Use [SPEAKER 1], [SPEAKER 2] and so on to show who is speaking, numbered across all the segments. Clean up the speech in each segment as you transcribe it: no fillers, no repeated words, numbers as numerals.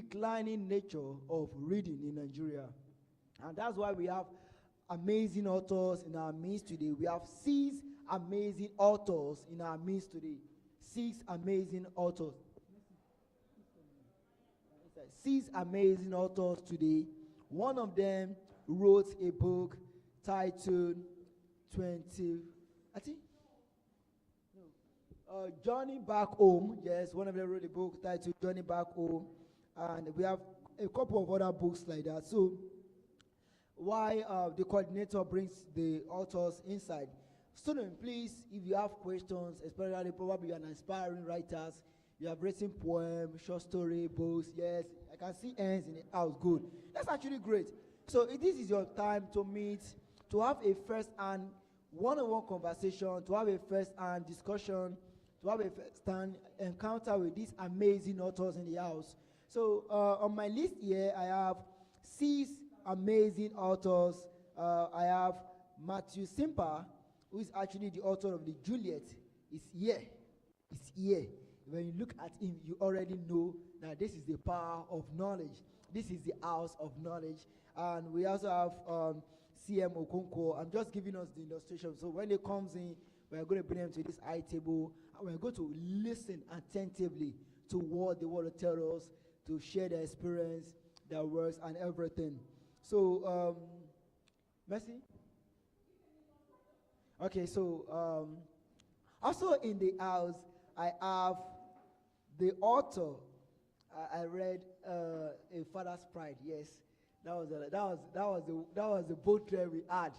[SPEAKER 1] declining nature of reading in Nigeria. And that's why we have amazing authors in our midst today. We have 6 amazing authors in our midst today. 6 amazing authors. 6 amazing authors today. One of them wrote a book titled 20, I think, Journey Back Home. Yes, one of them wrote a book titled Journey Back Home. And we have a couple of other books like that. So, why the coordinator brings the authors inside. Students, please, if you have questions, especially probably you're an aspiring writer, you have written poems, short story, books, yes, I can see hands in the house, good. That's actually great. So this is your time to meet, to have a first-hand one-on-one conversation, to have a first-hand discussion, to have a first-hand encounter with these amazing authors in the house. So on my list here, I have 6 amazing authors. I have Matthew Simper, who is actually the author of the Juliet. Is here. It's here. When you look at him, you already know that this is the power of knowledge. This is the house of knowledge. And we also have CM Okonkwo. I'm just giving us the illustration. So when it comes in, we're going to bring them to this high table, and we're going to listen attentively to what they want to tell us, to share their experience, their works, and everything. So, Mercy? Okay, so also in the house, I have the author. I read A Father's Pride. Yes, that was the boat trip we had.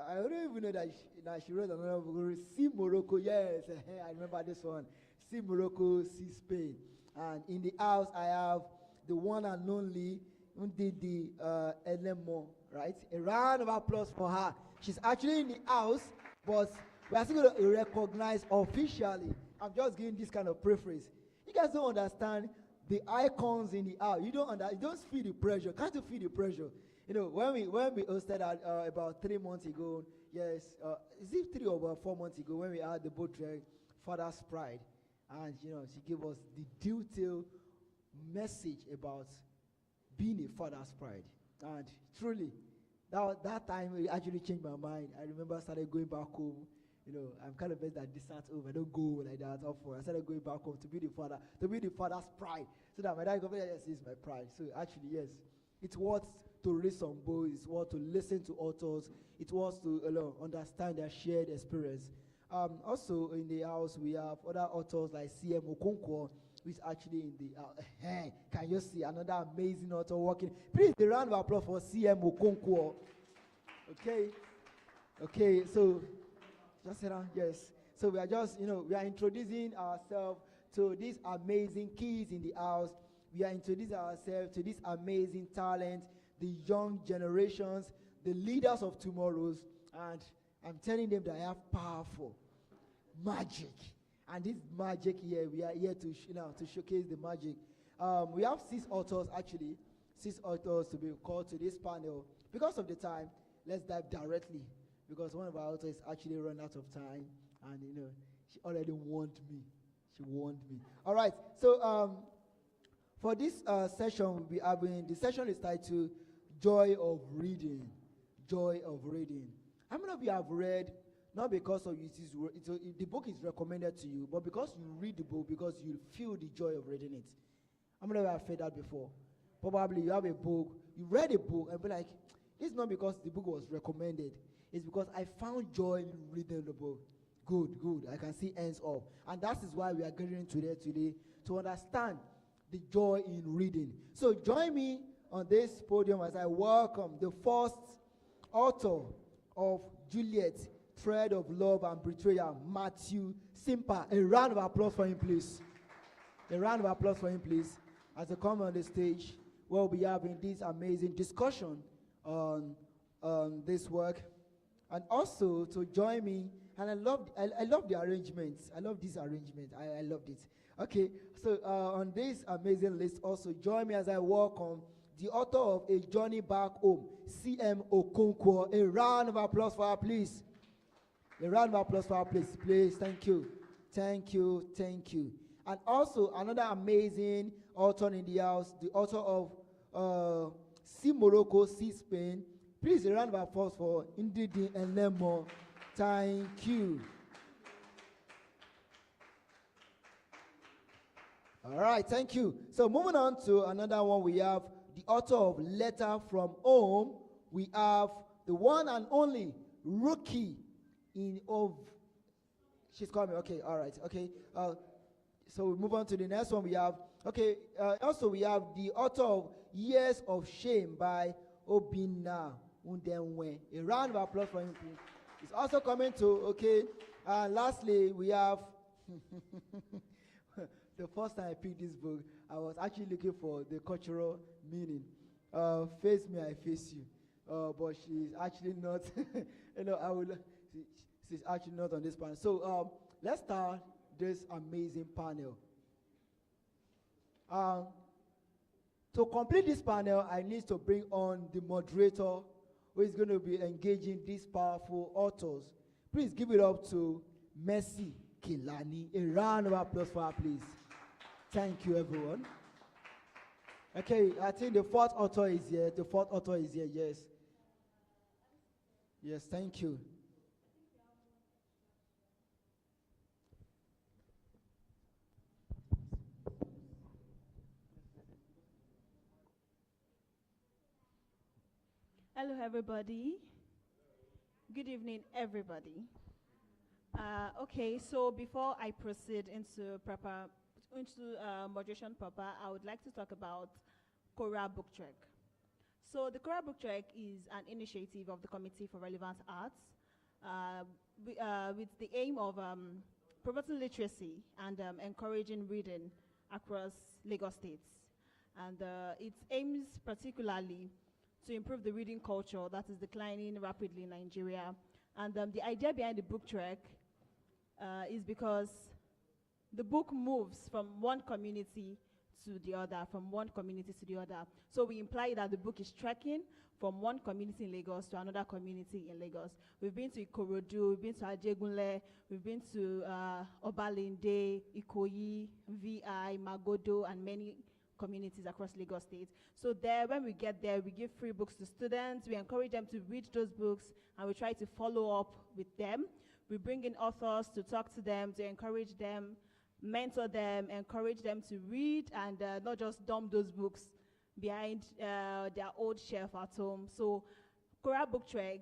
[SPEAKER 1] I don't even know that she wrote another book. See Morocco. Yes, I remember this one. See Morocco, see Spain. And in the house, I have the one and only Ndidi Elemo, right? A round of applause for her. She's actually in the house, but we are still going to recognize officially. I'm just giving this kind of preference. You guys don't understand the icons in the house. You don't feel the pressure. Can't you feel the pressure? You know, when we hosted about 3 months ago, yes, is it 3 or 4 months ago when we had the boat trip, Father's Pride, and you know, she gave us the detailed message about being a father's pride. And truly, that time it actually changed my mind. I remember I started going back home. You know, I'm kind of that distant home. I don't go like that often. I started going back home to be the father's pride. So that my dad goes, yes, it's my pride. So actually, yes, it's worth to read some books. It's worth to listen to authors. It's worth to understand their shared experience. Also in the house, we have other authors like CM Okonkwo, who is actually in the can you see another amazing author working? Please, a round of applause for CM Okonkwo. Okay, so just sit down, yes. So we are just, we are introducing ourselves to these amazing kids in the house. We are introducing ourselves to this amazing talent, the young generations, the leaders of tomorrows, and I'm telling them that I have powerful magic. And this magic here, we are here to showcase the magic. We have 6 authors actually, 6 authors to be called to this panel. Because of the time, let's dive directly, because one of our authors actually run out of time, and she already warned me. She warned me. All right, so for this session, we'll be having, the session is titled Joy of Reading. Joy of Reading. How many of you have read, not because of the book is recommended to you, but because you read the book, because you feel the joy of reading it? How many of you have felt that before? Probably you have a book, you read a book, and be like, this is not because the book was recommended. It's because I found joy in reading the book. Good. I can see hands up. And that is why we are gathering today to understand the joy in reading. So join me on this podium as I welcome the first author of Juliet, Thread of Love and Betrayal, Matthew Simper. A round of applause for him, please. A round of applause for him, please. As they come on the stage, we'll be having this amazing discussion on this work. And also to join me, and I love the arrangements. I love this arrangement. I loved it. Okay, so on this amazing list, also join me as I welcome the author of A Journey Back Home, CM Okonkwo. A round of applause for her, please. A round of applause for her, please. Thank you. And also another amazing author in the house, the author of See Morocco, See Spain. Please, a round of applause for Ndidi and Lemo. Thank you. All right, thank you. So moving on to another one, we have the author of Letter from Home. We have the one and only rookie she's coming. Okay, all right, okay. So we move on to the next one. We have, also we have the author of Years of Shame by Obinna Undenwe. A round of applause for him, please. He's also coming to, okay. And lastly, we have, the first time I picked this book, I was actually looking for the cultural meaning. Face me, I face you. But she's actually not, she's actually not on this panel. So let's start this amazing panel. To complete this panel, I need to bring on the moderator who is going to be engaging these powerful authors. Please give it up to Mercy Kilani. A round of applause for her, please. Thank you, everyone. Okay, I think the fourth author is here. The fourth author is here, yes. Yes, thank you.
[SPEAKER 2] Hello, everybody. Good evening, everybody. Okay, so before I proceed into moderation proper, I would like to talk about Cora Book Trek. So the Cora Book Trek is an initiative of the Committee for Relevant Arts with the aim of promoting literacy and encouraging reading across Lagos State. And it aims particularly to improve the reading culture that is declining rapidly in Nigeria. And the idea behind the book trek is because the book moves from one community to the other, from one community to the other. So we imply that the book is trekking from one community in Lagos to another community in Lagos. We've been to Ikorodu, we've been to Ajegunle, we've been to Obalende, Ikoyi, VI, Magodo, and many communities across Lagos State. So there, when we get there, we give free books to students, we encourage them to read those books, and we try to follow up with them. We bring in authors to talk to them, to encourage them, mentor them, encourage them to read, and not just dump those books behind their old shelf at home. So Cora Book Trek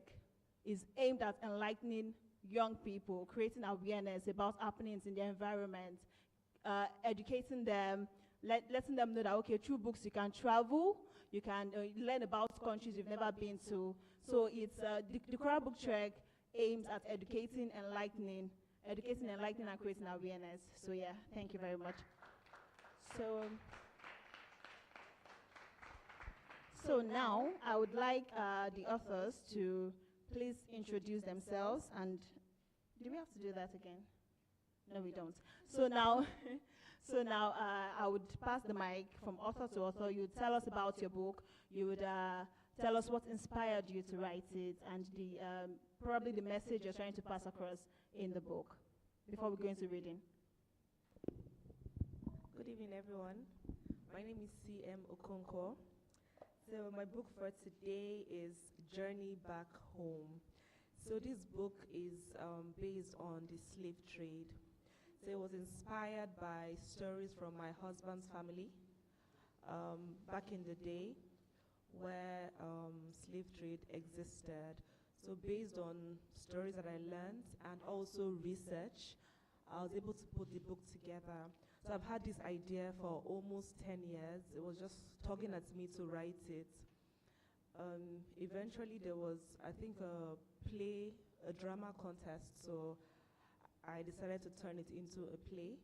[SPEAKER 2] is aimed at enlightening young people, creating awareness about happenings in their environment, educating them, letting them know that, okay, through books you can travel, you can learn about countries you've never been to. So it's the Cora Book Trek aims at educating, enlightening, and creating awareness. So yeah, thank you very much. So now I would like the authors to please introduce themselves. And do we have to do that again? No, we don't. So now, I would pass the mic from author to author. You would tell us about your book. You would tell us what inspired you to write it, and probably the message you're trying to pass across in the book before we go into reading.
[SPEAKER 3] Good evening, everyone. My name is C.M. Okonkwo. So my book for today is Journey Back Home. So this book is based on the slave trade. So it was inspired by stories from my husband's family back in the day where slave trade existed. So based on stories that I learned and also research, I was able to put the book together. So I've had this idea for almost 10 years. It was just tugging at me to write it. Eventually there was, I think, a drama contest. So I decided to turn it into a play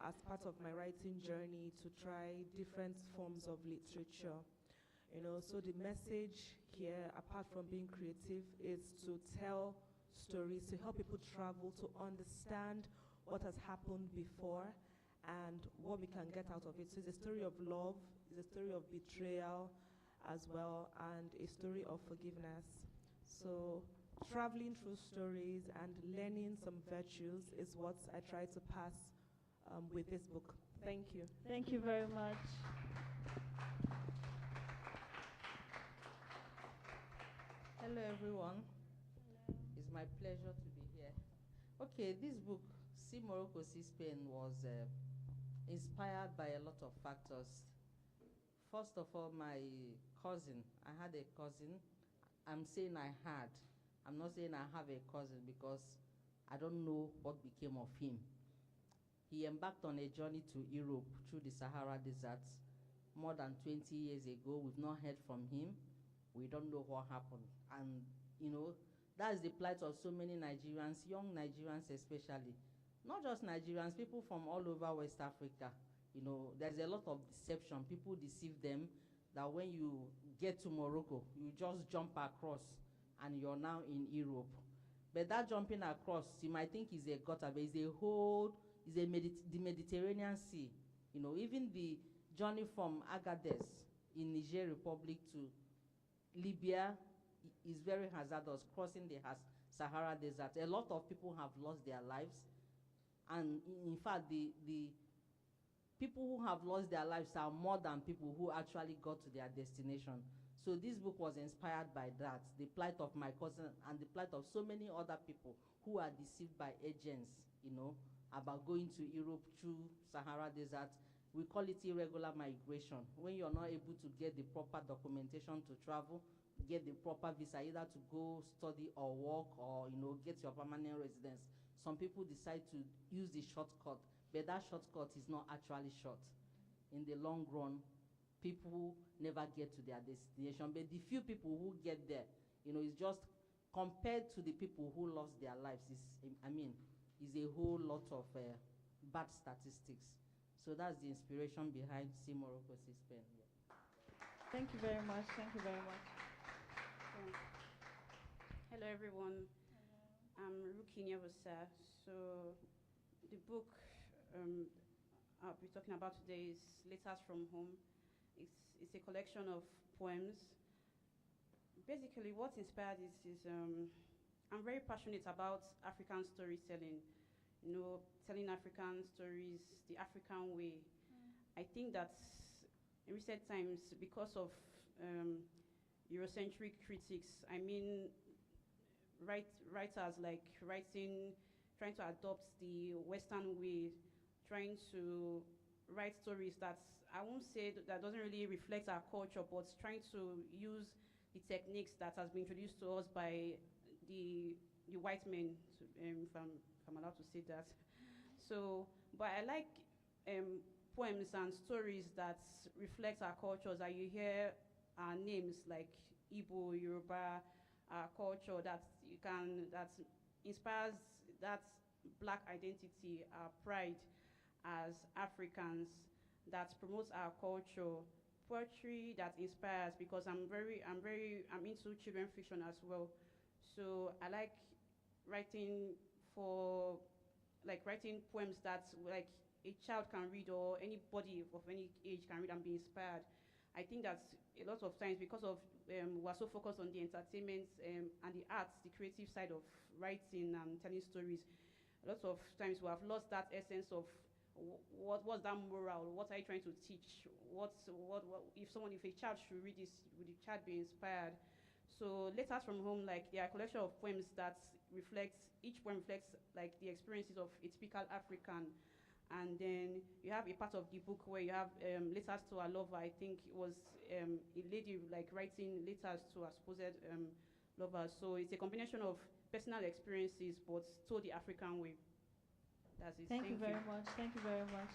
[SPEAKER 3] as part of my writing journey to try different forms of literature. So the message here, apart from being creative, is to tell stories, to help people travel, to understand what has happened before and what we can get out of it. So it's a story of love, it's a story of betrayal as well, and a story of forgiveness. So traveling through stories and learning some virtues is what I try to pass with this book. Thank you.
[SPEAKER 2] Thank you very much.
[SPEAKER 4] Hello, everyone. It's my pleasure to be here. Okay, this book, See Morocco, See Spain, was inspired by a lot of factors. First of all, my cousin. I had a cousin. I'm saying I had. I'm not saying I have a cousin because I don't know what became of him. He embarked on a journey to Europe through the Sahara Desert more than 20 years ago. We've not heard from him. We don't know what happened. And, you know, that's the plight of so many Nigerians, young Nigerians especially. Not just Nigerians, people from all over West Africa. You know, there's a lot of deception. People deceive them that when you get to Morocco, you just jump across and you're now in Europe. But that jumping across, you might think is a gutter, but it's a whole, the Mediterranean Sea. You know, even the journey from Agadez in Niger Republic to Libya is very hazardous, crossing the Sahara Desert. A lot of people have lost their lives. And in fact, the people who have lost their lives are more than people who actually got to their destination. So this book was inspired by that, the plight of my cousin and the plight of so many other people who are deceived by agents, you know, about going to Europe through Sahara Desert. We call it irregular migration. When you're not able to get the proper documentation to travel, get the proper visa, either to go study or work or, you know, get your permanent residence. Some people decide to use the shortcut, but that shortcut is not actually short. In the long run, people never get to their destination, but the few people who get there, you know, it's just compared to the people who lost their lives, is a whole lot of bad statistics. So that's the inspiration behind See Morocco, See Spain. Yeah.
[SPEAKER 2] Thank you very much. Thank you very much.
[SPEAKER 5] Hello, everyone. I'm Ruki Nyabosa. So the book I'll be talking about today is Letters from Home. It's a collection of poems. Basically, what inspired this is I'm very passionate about African storytelling. You know, telling African stories the African way. I think that in recent times, because of Eurocentric critics, I mean, writers like trying to adopt the Western way, trying to write stories that I won't say that doesn't really reflect our culture, but trying to use the techniques that has been introduced to us by the white men, if I'm allowed to say that. So, but I like poems and stories that reflect our cultures, that you hear our names like Igbo, Yoruba, our culture, that inspires that black identity, our pride as Africans, that promotes our culture. Poetry that inspires, because I'm into children fiction as well. So I like writing poems that like a child can read, or anybody of any age can read and be inspired. I think that a lot of times, because of we're so focused on the entertainment and the arts, the creative side of writing and telling stories, a lot of times we have lost that essence of what's that moral? What are you trying to teach? If a child should read this, would the child be inspired? So Letters from Home, like, they are a collection of poems that each poem reflects like the experiences of a typical African. And then you have a part of the book where you have letters to a lover. I think it was a lady like writing letters to her supposed lover. So it's a combination of personal experiences, but told the African way. That's it.
[SPEAKER 2] Thank you very much. Thank you very much.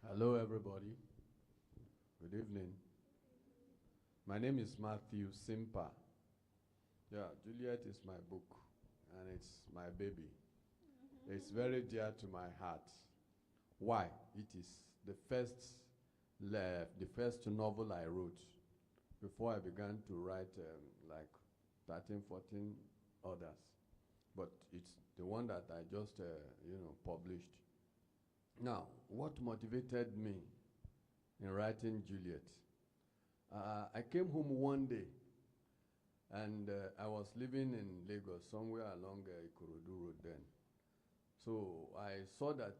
[SPEAKER 6] Hello, everybody. Good evening. My name is Matthew Simpa. Yeah, Juliet is my book, and it's my baby. It's very dear to my heart. Why? It is the first novel I wrote before I began to write like 13, 14 others. But it's the one that I just, published. Now, what motivated me in writing Juliet? I came home one day, and I was living in Lagos, somewhere along Ikorodu Road then. So I saw that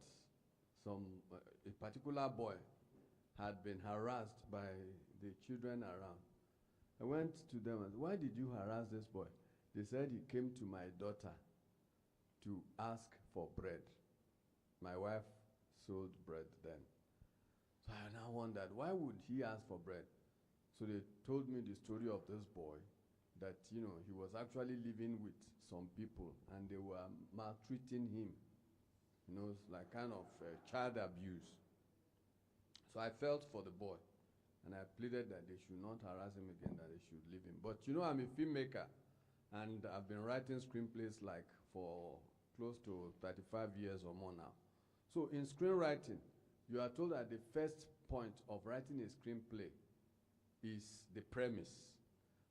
[SPEAKER 6] a particular boy had been harassed by the children around. I went to them and said, why did you harass this boy? They said he came to my daughter to ask for bread. My wife sold bread then. So I now wondered, why would he ask for bread? So they told me the story of this boy, that, he was actually living with some people and they were maltreating him. It's like kind of child abuse. So I felt for the boy and I pleaded that they should not harass him again, that they should leave him. But I'm a filmmaker and I've been writing screenplays like for close to 35 years or more now. So in screenwriting, you are told that the first point of writing a screenplay is the premise.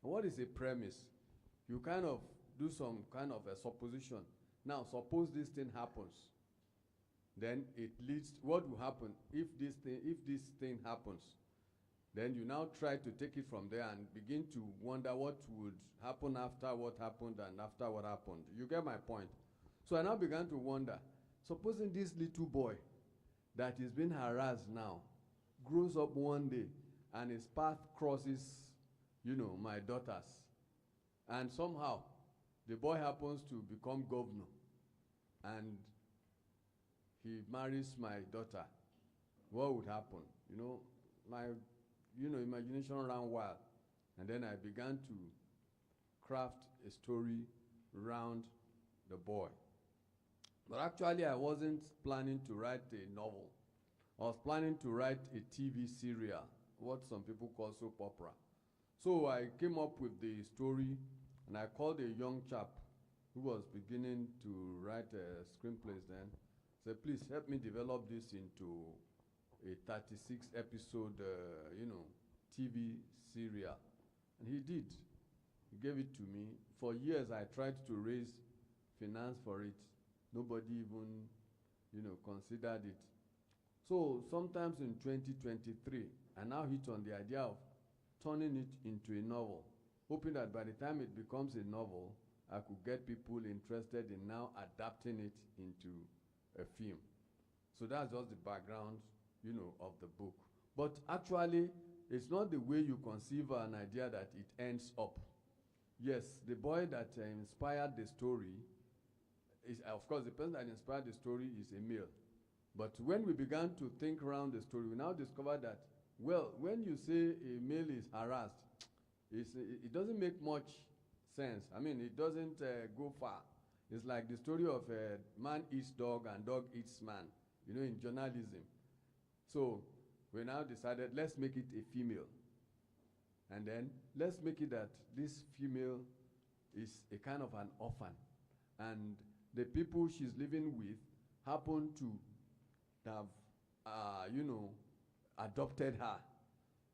[SPEAKER 6] And what is a premise? You kind of do some kind of a supposition. Now, suppose this thing happens. Then it leads, what will happen if this thing happens? Then you now try to take it from there and begin to wonder what would happen after what happened and after what happened. You get my point? So I now began to wonder, supposing this little boy that is being harassed now grows up one day and his path crosses, my daughter's, and somehow the boy happens to become governor and he marries my daughter, what would happen? My imagination ran wild. And then I began to craft a story around the boy. But actually, I wasn't planning to write a novel. I was planning to write a TV serial, what some people call soap opera. So I came up with the story, and I called a young chap who was beginning to write screenplays then. Said, please help me develop this into a 36 episode, TV serial. And he did. He gave it to me. For years, I tried to raise finance for it. Nobody even, considered it. So sometimes in 2023, I now hit on the idea of turning it into a novel, hoping that by the time it becomes a novel, I could get people interested in now adapting it into a film. So that's just the background, of the book. But actually, it's not the way you conceive an idea that it ends up. Yes, the boy that inspired the story is, of course, the person that inspired the story is a male. But when we began to think around the story, we now discovered that, well, when you say a male is harassed, it doesn't make much sense. I mean, it doesn't go far. It's like the story of man eats dog and dog eats man, in journalism. So we now decided, let's make it a female. And then let's make it that this female is a kind of an orphan. And the people she's living with happen to have, adopted her.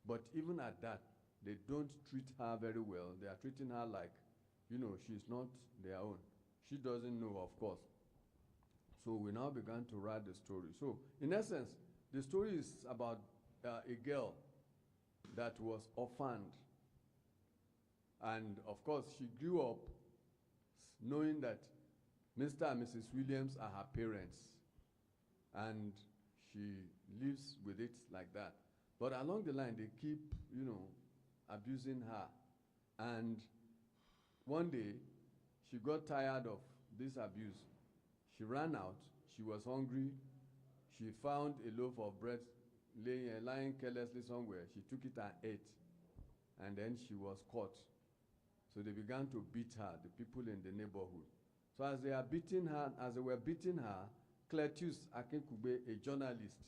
[SPEAKER 6] But even at that, they don't treat her very well. They are treating her like, she's not their own. She doesn't know, of course. So we now began to write the story. So in essence, the story is about a girl that was orphaned. And of course, she grew up knowing that Mr. and Mrs. Williams are her parents. And she lives with it like that. But along the line, they keep, abusing her. And one day, she got tired of this abuse. She ran out. She was hungry. She found a loaf of bread lying carelessly somewhere. She took it and ate. And then she was caught. So they began to beat her, the people in the neighborhood. So as they were beating her, Cletus Akinkugbe, a journalist,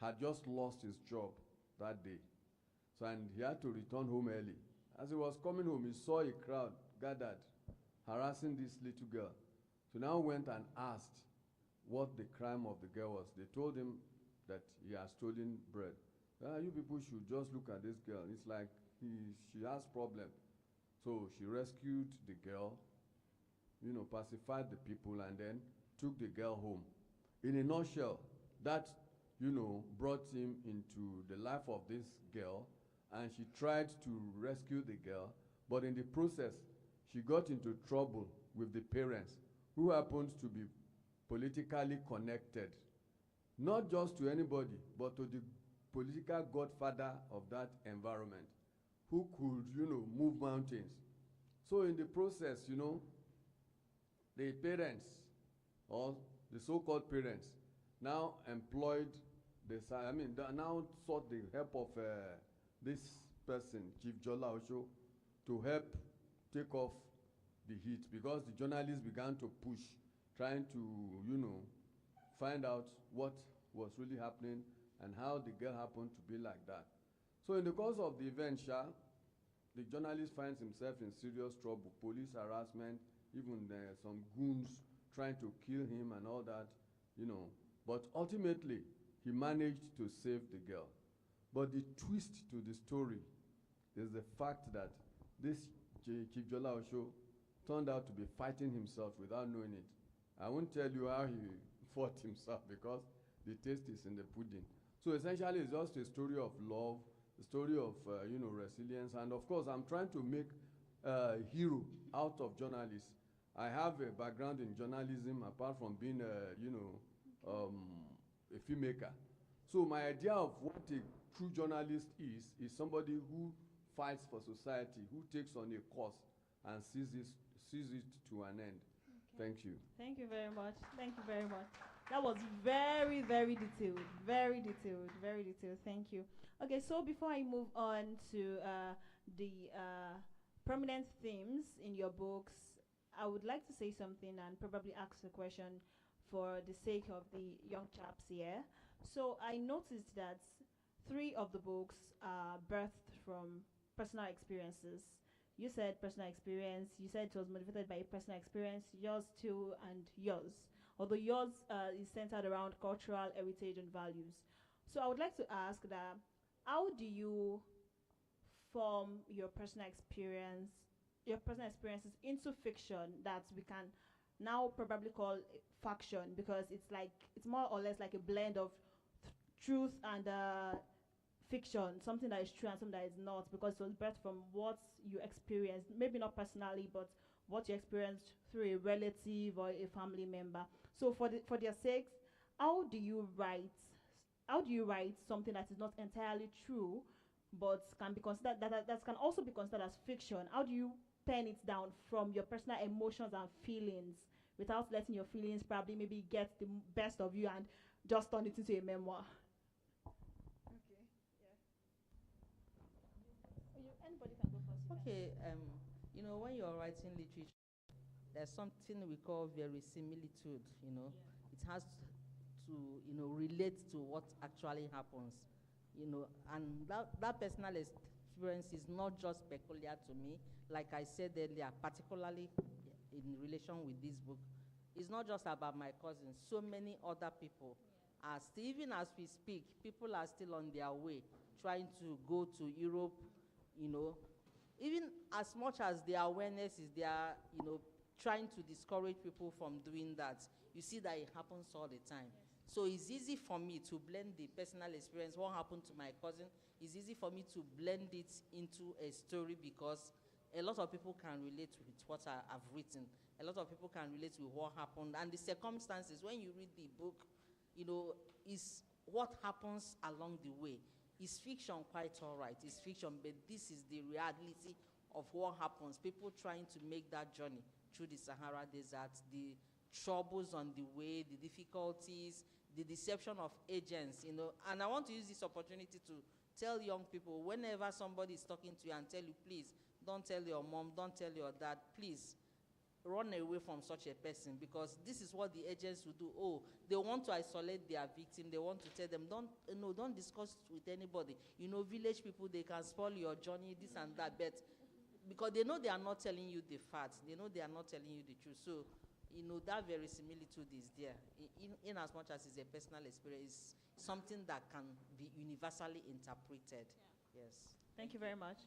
[SPEAKER 6] had just lost his job that day. So, and he had to return home early. As he was coming home, he saw a crowd gathered, harassing this little girl. So now went and asked what the crime of the girl was. They told him that he had stolen bread. You people should just look at this girl. It's like she has problem. So she rescued the girl, pacified the people, and then took the girl home. In a nutshell, that, brought him into the life of this girl, and she tried to rescue the girl, but in the process, she got into trouble with the parents, who happened to be politically connected, not just to anybody, but to the political godfather of that environment, who could, move mountains. So in the process, the parents, or the so-called parents, now employed now sought the help of this person, Chief Jola Osho, to help take off the heat, because the journalists began to push, trying to, find out what was really happening and how the girl happened to be like that. So in the course of the event, the journalist finds himself in serious trouble, police harassment, even some goons trying to kill him and all that, But ultimately, he managed to save the girl. But the twist to the story is the fact that this Chief Jola Osho turned out to be fighting himself without knowing it. I won't tell you how he fought himself, because the taste is in the pudding. So essentially, it's just a story of love, a story of resilience, and of course, I'm trying to make a hero out of journalists. I have a background in journalism, apart from being a filmmaker. So my idea of what a true journalist is somebody who fights for society, who takes on a cause and sees it to an end. Okay. Thank you.
[SPEAKER 2] Thank you very much. Thank you very much. That was very, very detailed. Very detailed. Very detailed. Thank you. Okay, so before I move on to the prominent themes in your books, I would like to say something and probably ask a question for the sake of the young chaps here. So I noticed that 3 of the books are birthed from personal experiences. You said personal experience, you said it was motivated by a personal experience, yours too, and yours. Although yours is centered around cultural heritage and values. So I would like to ask that, how do you form your personal experiences into fiction that we can now probably call faction, because it's more or less like a blend of truth and fiction, something that is true and something that is not, because it was birthed from what you experienced, maybe not personally, but what you experienced through a relative or a family member. So for their sakes, how do you write something that is not entirely true, but can be considered that can also be considered as fiction? How do you pen it down from your personal emotions and feelings without letting your feelings probably maybe get the best of you and just turn it into a memoir? Okay, yeah. Anybody can go first.
[SPEAKER 4] Okay, when you're writing literature, there's something we call verisimilitude,
[SPEAKER 2] Yeah.
[SPEAKER 4] It has to, relate to what actually happens, and that personal experience is not just peculiar to me. Like I said earlier, particularly in relation with this book, it's not just about my cousins. So many other people are still, even as we speak, people are still on their way trying to go to Europe, even as much as the awareness is there, trying to discourage people from doing that. You see that it happens all the time. Yes. So it's easy for me to blend the personal experience, what happened to my cousin. It's easy for me to blend it into a story, because a lot of people can relate with what I've written. A lot of people can relate with what happened. And the circumstances, when you read the book, is what happens along the way. It's fiction, quite all right. It's fiction, but this is the reality of what happens. People trying to make that journey through the Sahara Desert, the troubles on the way, the difficulties, the deception of agents, And I want to use this opportunity to tell young people, whenever somebody is talking to you and tell you, please, don't tell your mom, don't tell your dad, please, run away from such a person, because this is what the agents will do. Oh, they want to isolate their victim. They want to tell them, don't discuss with anybody. Village people, they can spoil your journey, this and that. But because they know they are not telling you the facts, they know they are not telling you the truth. So, that verisimilitude is there. In as much as it's a personal experience, something that can be universally interpreted. Yeah. Yes.
[SPEAKER 2] Thank you very much.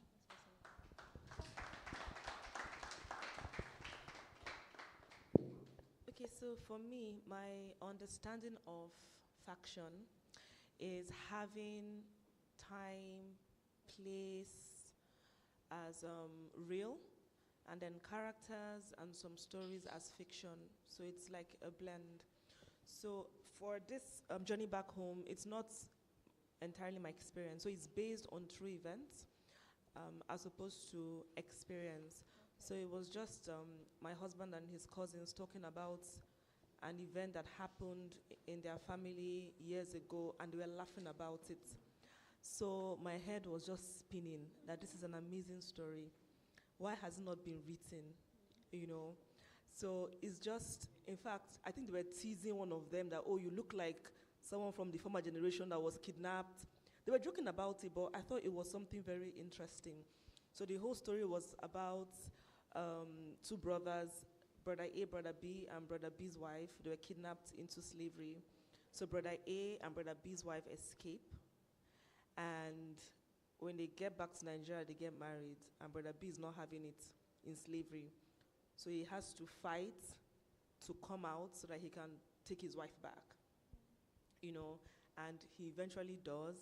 [SPEAKER 3] Okay, so for me, my understanding of faction is having time, place as real, and then characters and some stories as fiction. So it's like a blend. So for this journey back home, it's not entirely my experience. So it's based on true events as opposed to experience. So it was just my husband and his cousins talking about an event that happened in their family years ago, and they were laughing about it. So my head was just spinning that this is an amazing story. Why has it not been written? You know? So it's just, in fact, I think they were teasing one of them that, oh, you look like someone from the former generation that was kidnapped. They were joking about it, but I thought it was something very interesting. So the whole story was about two brothers, brother A, brother B, and brother B's wife. They were kidnapped into slavery. So brother A and brother B's wife escape. And when they get back to Nigeria, they get married, and brother B is not having it in slavery. So he has to fight to come out so that he can take his wife back, you know, and he eventually does,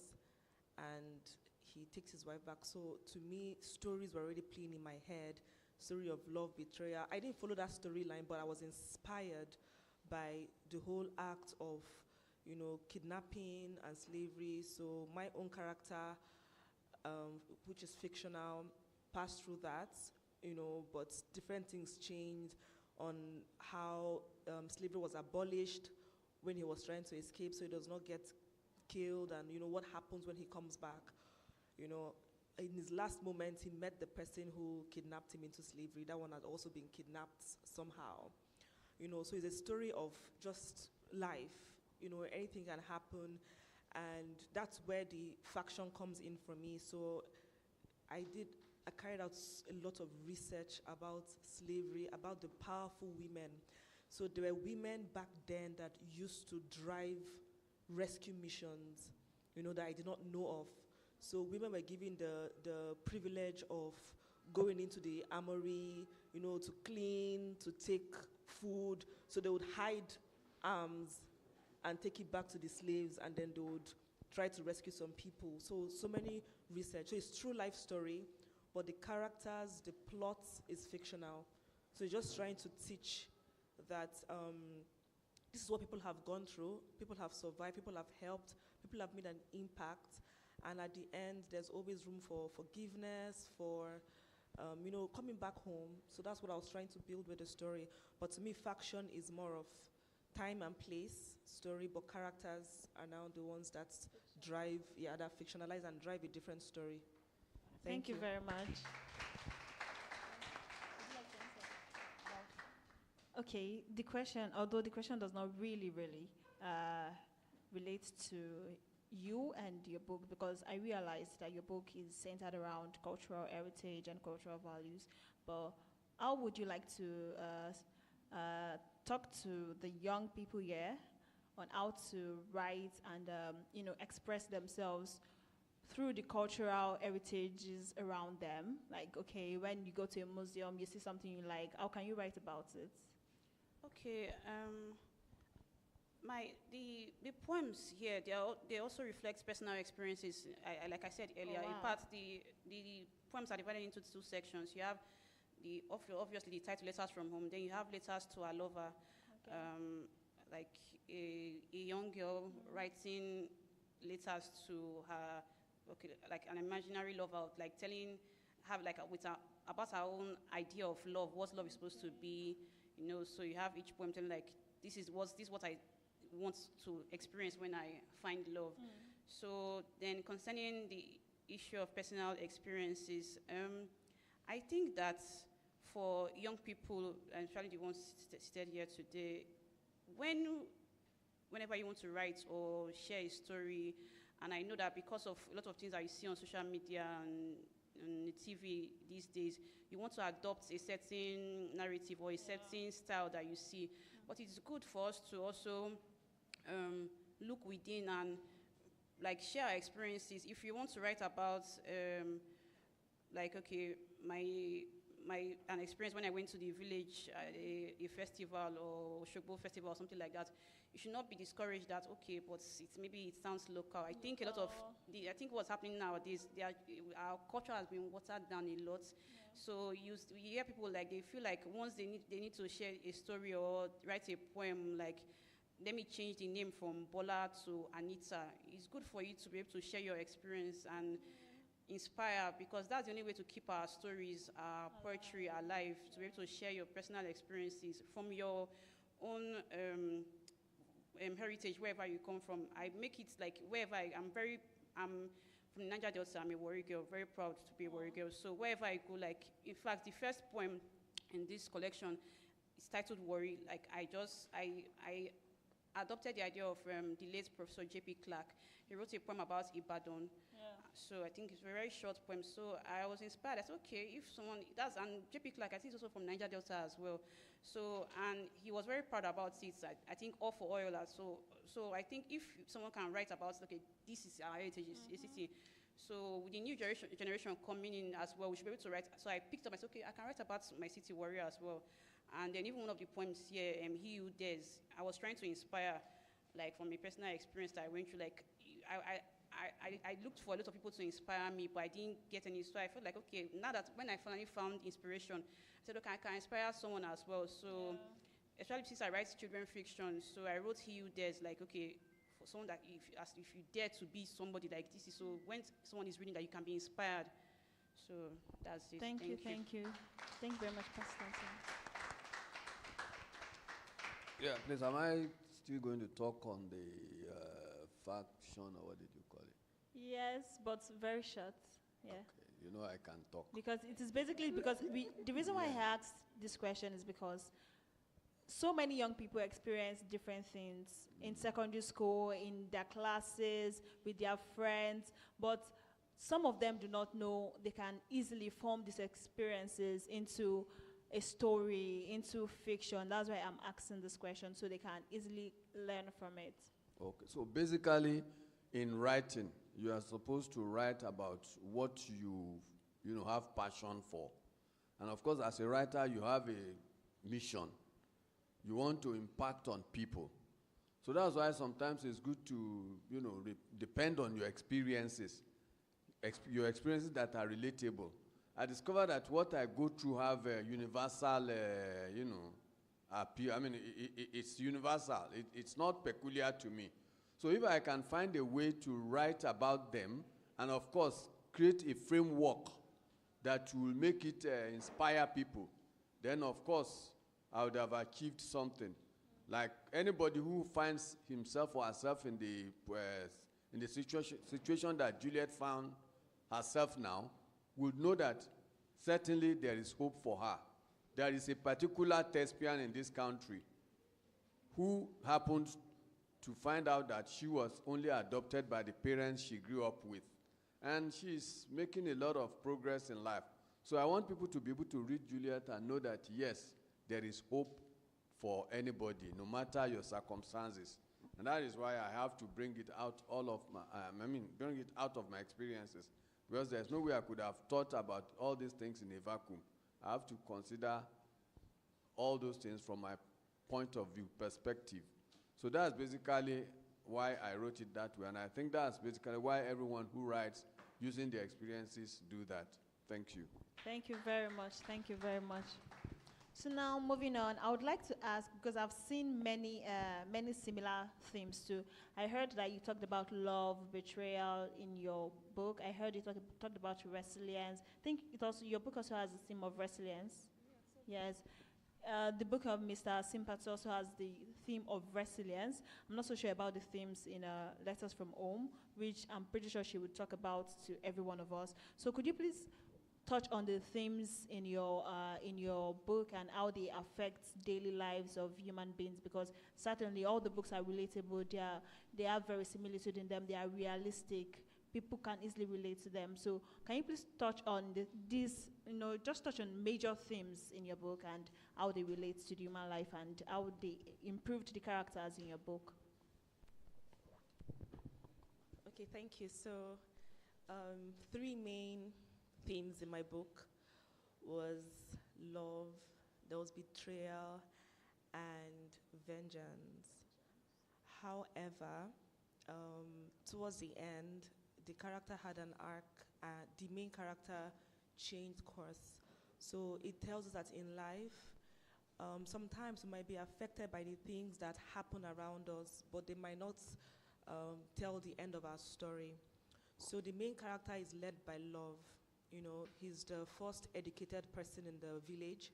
[SPEAKER 3] and he takes his wife back. So to me, stories were already playing in my head, story of love, betrayal. I didn't follow that storyline, but I was inspired by the whole act of, you know, kidnapping and slavery. So my own character, which is fictional, passed through that, you know, but different things changed on how slavery was abolished when he was trying to escape so he does not get killed, and, you know, what happens when he comes back. You know, in his last moment, he met the person who kidnapped him into slavery. That one had also been kidnapped somehow. You know, so it's a story of just life. You know, anything can happen, and that's where the faction comes in for me. So I carried out a lot of research about slavery, about the powerful women. So there were women back then that used to drive rescue missions, you know, that I did not know of. So women were given the privilege of going into the armory, you know, to clean, to take food. So they would hide arms and take it back to the slaves, and then they would try to rescue some people. So many research. So it's true life story, but the characters, the plot is fictional. So it's just trying to teach that this is what people have gone through, people have survived, people have helped, people have made an impact, and at the end, there's always room for forgiveness, for you know, coming back home. So that's what I was trying to build with the story. But to me, faction is more of time and place story, but characters are now the ones that drive, that fictionalize and drive a different story.
[SPEAKER 2] Thank you very much. Okay, the question, although the question does not really relate to you and your book, because I realized that your book is centered around cultural heritage and cultural values, but how would you like to talk to the young people here on how to write and you know, express themselves through the cultural heritages around them? Like, okay, when you go to a museum, you see something you like, how can you write about it?
[SPEAKER 5] Okay, the poems here, they also reflect personal experiences. Like I said earlier,
[SPEAKER 2] wow.
[SPEAKER 5] In fact, the poems are divided into two sections. You have obviously the title Letters from Home. Then you have Letters to a Lover, okay. Like a young girl writing letters to her, okay, like an imaginary lover, like about her own idea of love, what love is supposed to be, you know. So you have each poem telling, like, this is what I want to experience when I find love. So then, concerning the issue of personal experiences, I think that for young people, and especially the ones seated here today, whenever you want to write or share a story, and I know that because of a lot of things that you see on social media and TV these days, you want to adopt a certain narrative or a certain style that you see. But it's good for us to also look within and, like, share our experiences. If you want to write about, like, okay, an experience when I went to the village, a festival or Shogbo festival or something like that, you should not be discouraged that, okay, but maybe it sounds local. I think I think what's happening nowadays, our culture has been watered down a lot. Yeah. So you hear people, like, they feel like once they need to share a story or write a poem, like, let me change the name from Bola to Anita. It's good for you to be able to share your experience and inspire, because that's the only way to keep our stories, our poetry alive, to be able to share your personal experiences from your own heritage, wherever you come from. I make it like wherever I'm from Niger Delta. I'm a Warri girl, very proud to be a Warri girl. So wherever I go, like, in fact, the first poem in this collection is titled Warri. Like, I adopted the idea of the late Professor J.P. Clark. He wrote a poem about Ibadan. So I think it's a very short poem. So I was inspired. I said, okay, if someone does, and J.P. Clark, I think he's also from Niger Delta as well. So, and he was very proud about it. I think all for oil. So I think if someone can write about, okay, this is our heritage, a city. So with the new generation coming in as well, we should be able to write. So I picked up, I said, okay, I can write about my city warrior as well. And then even one of the poems here, He Who Dares, I was trying to inspire, like, from a personal experience that I went through. Like, I looked for a lot of people to inspire me, but I didn't get any. So I felt like, okay, now that when I finally found inspiration, I said, okay, I can inspire someone as well. So, especially since I write children fiction, so I wrote He Who Dares, like, okay, for someone that if you dare to be somebody like this, so when someone is reading that, you can be inspired. So that's it.
[SPEAKER 2] Thank you. Thank you very much, Pastor.
[SPEAKER 6] Yeah, please, am I still going to talk on the faction, or what did you call it?
[SPEAKER 2] Yes, but very short. Yeah.
[SPEAKER 6] Okay, you know I can talk.
[SPEAKER 2] Because it is basically because the reason why I asked this question is because so many young people experience different things in secondary school, in their classes, with their friends, but some of them do not know they can easily form these experiences into a story, into fiction. That's why I'm asking this question, so they can easily learn from it.
[SPEAKER 6] Okay, so basically, in writing, you are supposed to write about what you have passion for. And of course, as a writer, you have a mission. You want to impact on people. So that's why sometimes it's good to, depend on your experiences, your experiences that are relatable. I discovered that what I go through have a universal, appeal. I mean, it's universal. It's not peculiar to me. So if I can find a way to write about them, and of course, create a framework that will make it inspire people, then of course, I would have achieved something. Like anybody who finds himself or herself in the situation that Juliet found herself now, would know that certainly there is hope for her. There is a particular thespian in this country who happened to find out that she was only adopted by the parents she grew up with. And she's making a lot of progress in life. So I want people to be able to read Juliet and know that, yes, there is hope for anybody, no matter your circumstances. And that is why I have to bring it out bring it out of my experiences. Because there's no way I could have thought about all these things in a vacuum. I have to consider all those things from my point of view, perspective. So that's basically why I wrote it that way. And I think that's basically why everyone who writes using their experiences do that. Thank you.
[SPEAKER 2] Thank you very much. Thank you very much. So now moving on, I would like to ask, because I've seen many similar themes too. I heard that you talked about love, betrayal in your book. I heard you talked about resilience. I think your book also has the theme of resilience. Yes. The book of Mr. Sympathy also has the theme of resilience. I'm not so sure about the themes in Letters from Home, which I'm pretty sure she would talk about to every one of us. So could you please touch on the themes in your book and how they affect daily lives of human beings? Because certainly all the books are relatable. They have verisimilitude in them. They are realistic. People can easily relate to them. So can you please touch on just touch on major themes in your book and how they relate to the human life and how they improved the characters in your book?
[SPEAKER 3] Okay, thank you. So, three main themes in my book was love, there was betrayal, and vengeance. However, towards the end, the character had an arc. The main character changed course. So it tells us that in life, Sometimes we might be affected by the things that happen around us, but they might not tell the end of our story. So the main character is led by love. You know, he's the first educated person in the village,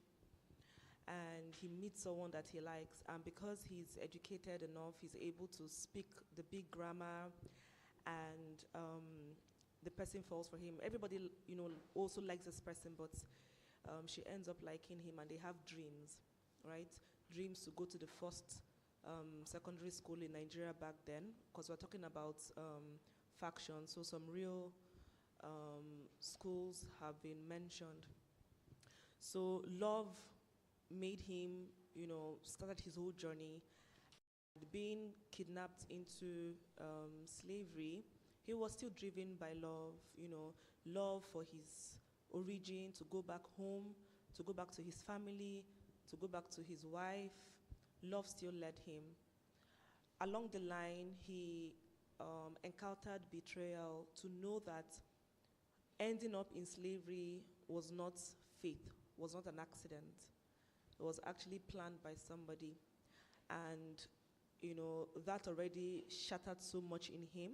[SPEAKER 3] and he meets someone that he likes. And because he's educated enough, he's able to speak the big grammar, and the person falls for him. Everybody, you know, also likes this person, but she ends up liking him, and they have dreams, right? Dreams to go to the first secondary school in Nigeria back then, because we're talking about factions, so some real schools have been mentioned. So love made him, you know, started his whole journey. Being kidnapped into slavery, he was still driven by love, you know, love for his origin, to go back home, to go back to his family, to go back to his wife. Love still led him. Along the line, he encountered betrayal, to know that ending up in slavery was not fate, was not an accident. It was actually planned by somebody. And, you know, that already shattered so much in him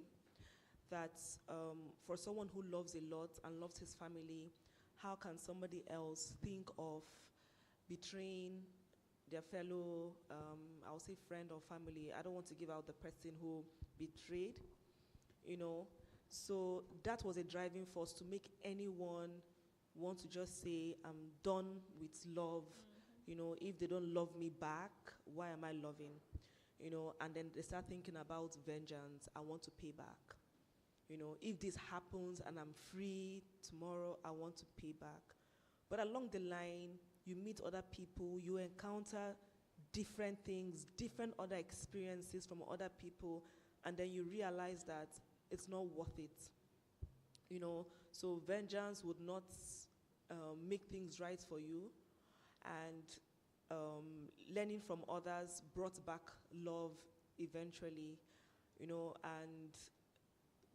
[SPEAKER 3] that for someone who loves a lot and loves his family, how can somebody else think of betraying their fellow, I'll say friend or family? I don't want to give out the person who betrayed, you know. So that was a driving force to make anyone want to just say, I'm done with love. You know, if they don't love me back, why am I loving? You know, and then they start thinking about vengeance. I want to pay back. You know, if this happens and I'm free tomorrow, I want to pay back. But along the line, you meet other people, you encounter different things, different other experiences from other people, and then you realize that it's not worth it. You know, so vengeance would not make things right for you, and learning from others brought back love eventually, you know, and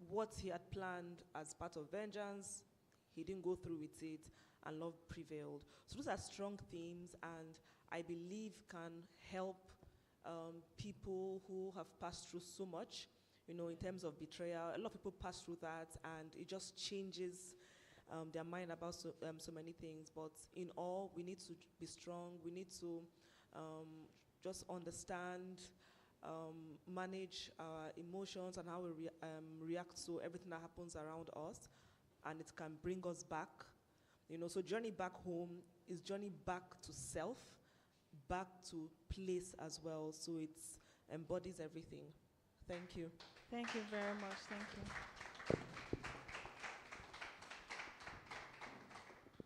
[SPEAKER 3] what he had planned as part of vengeance, he didn't go through with it, and love prevailed. So those are strong themes, and I believe can help people who have passed through so much, you know, in terms of betrayal. A lot of people pass through that, and it just changes their mind about so many things. But in all, we need to be strong. We need to just understand, manage our emotions and how we react to everything that happens around us, and it can bring us back. You know, so journey back home is journey back to self, back to place as well. So it embodies everything. Thank you.
[SPEAKER 2] Thank you very much. Thank you.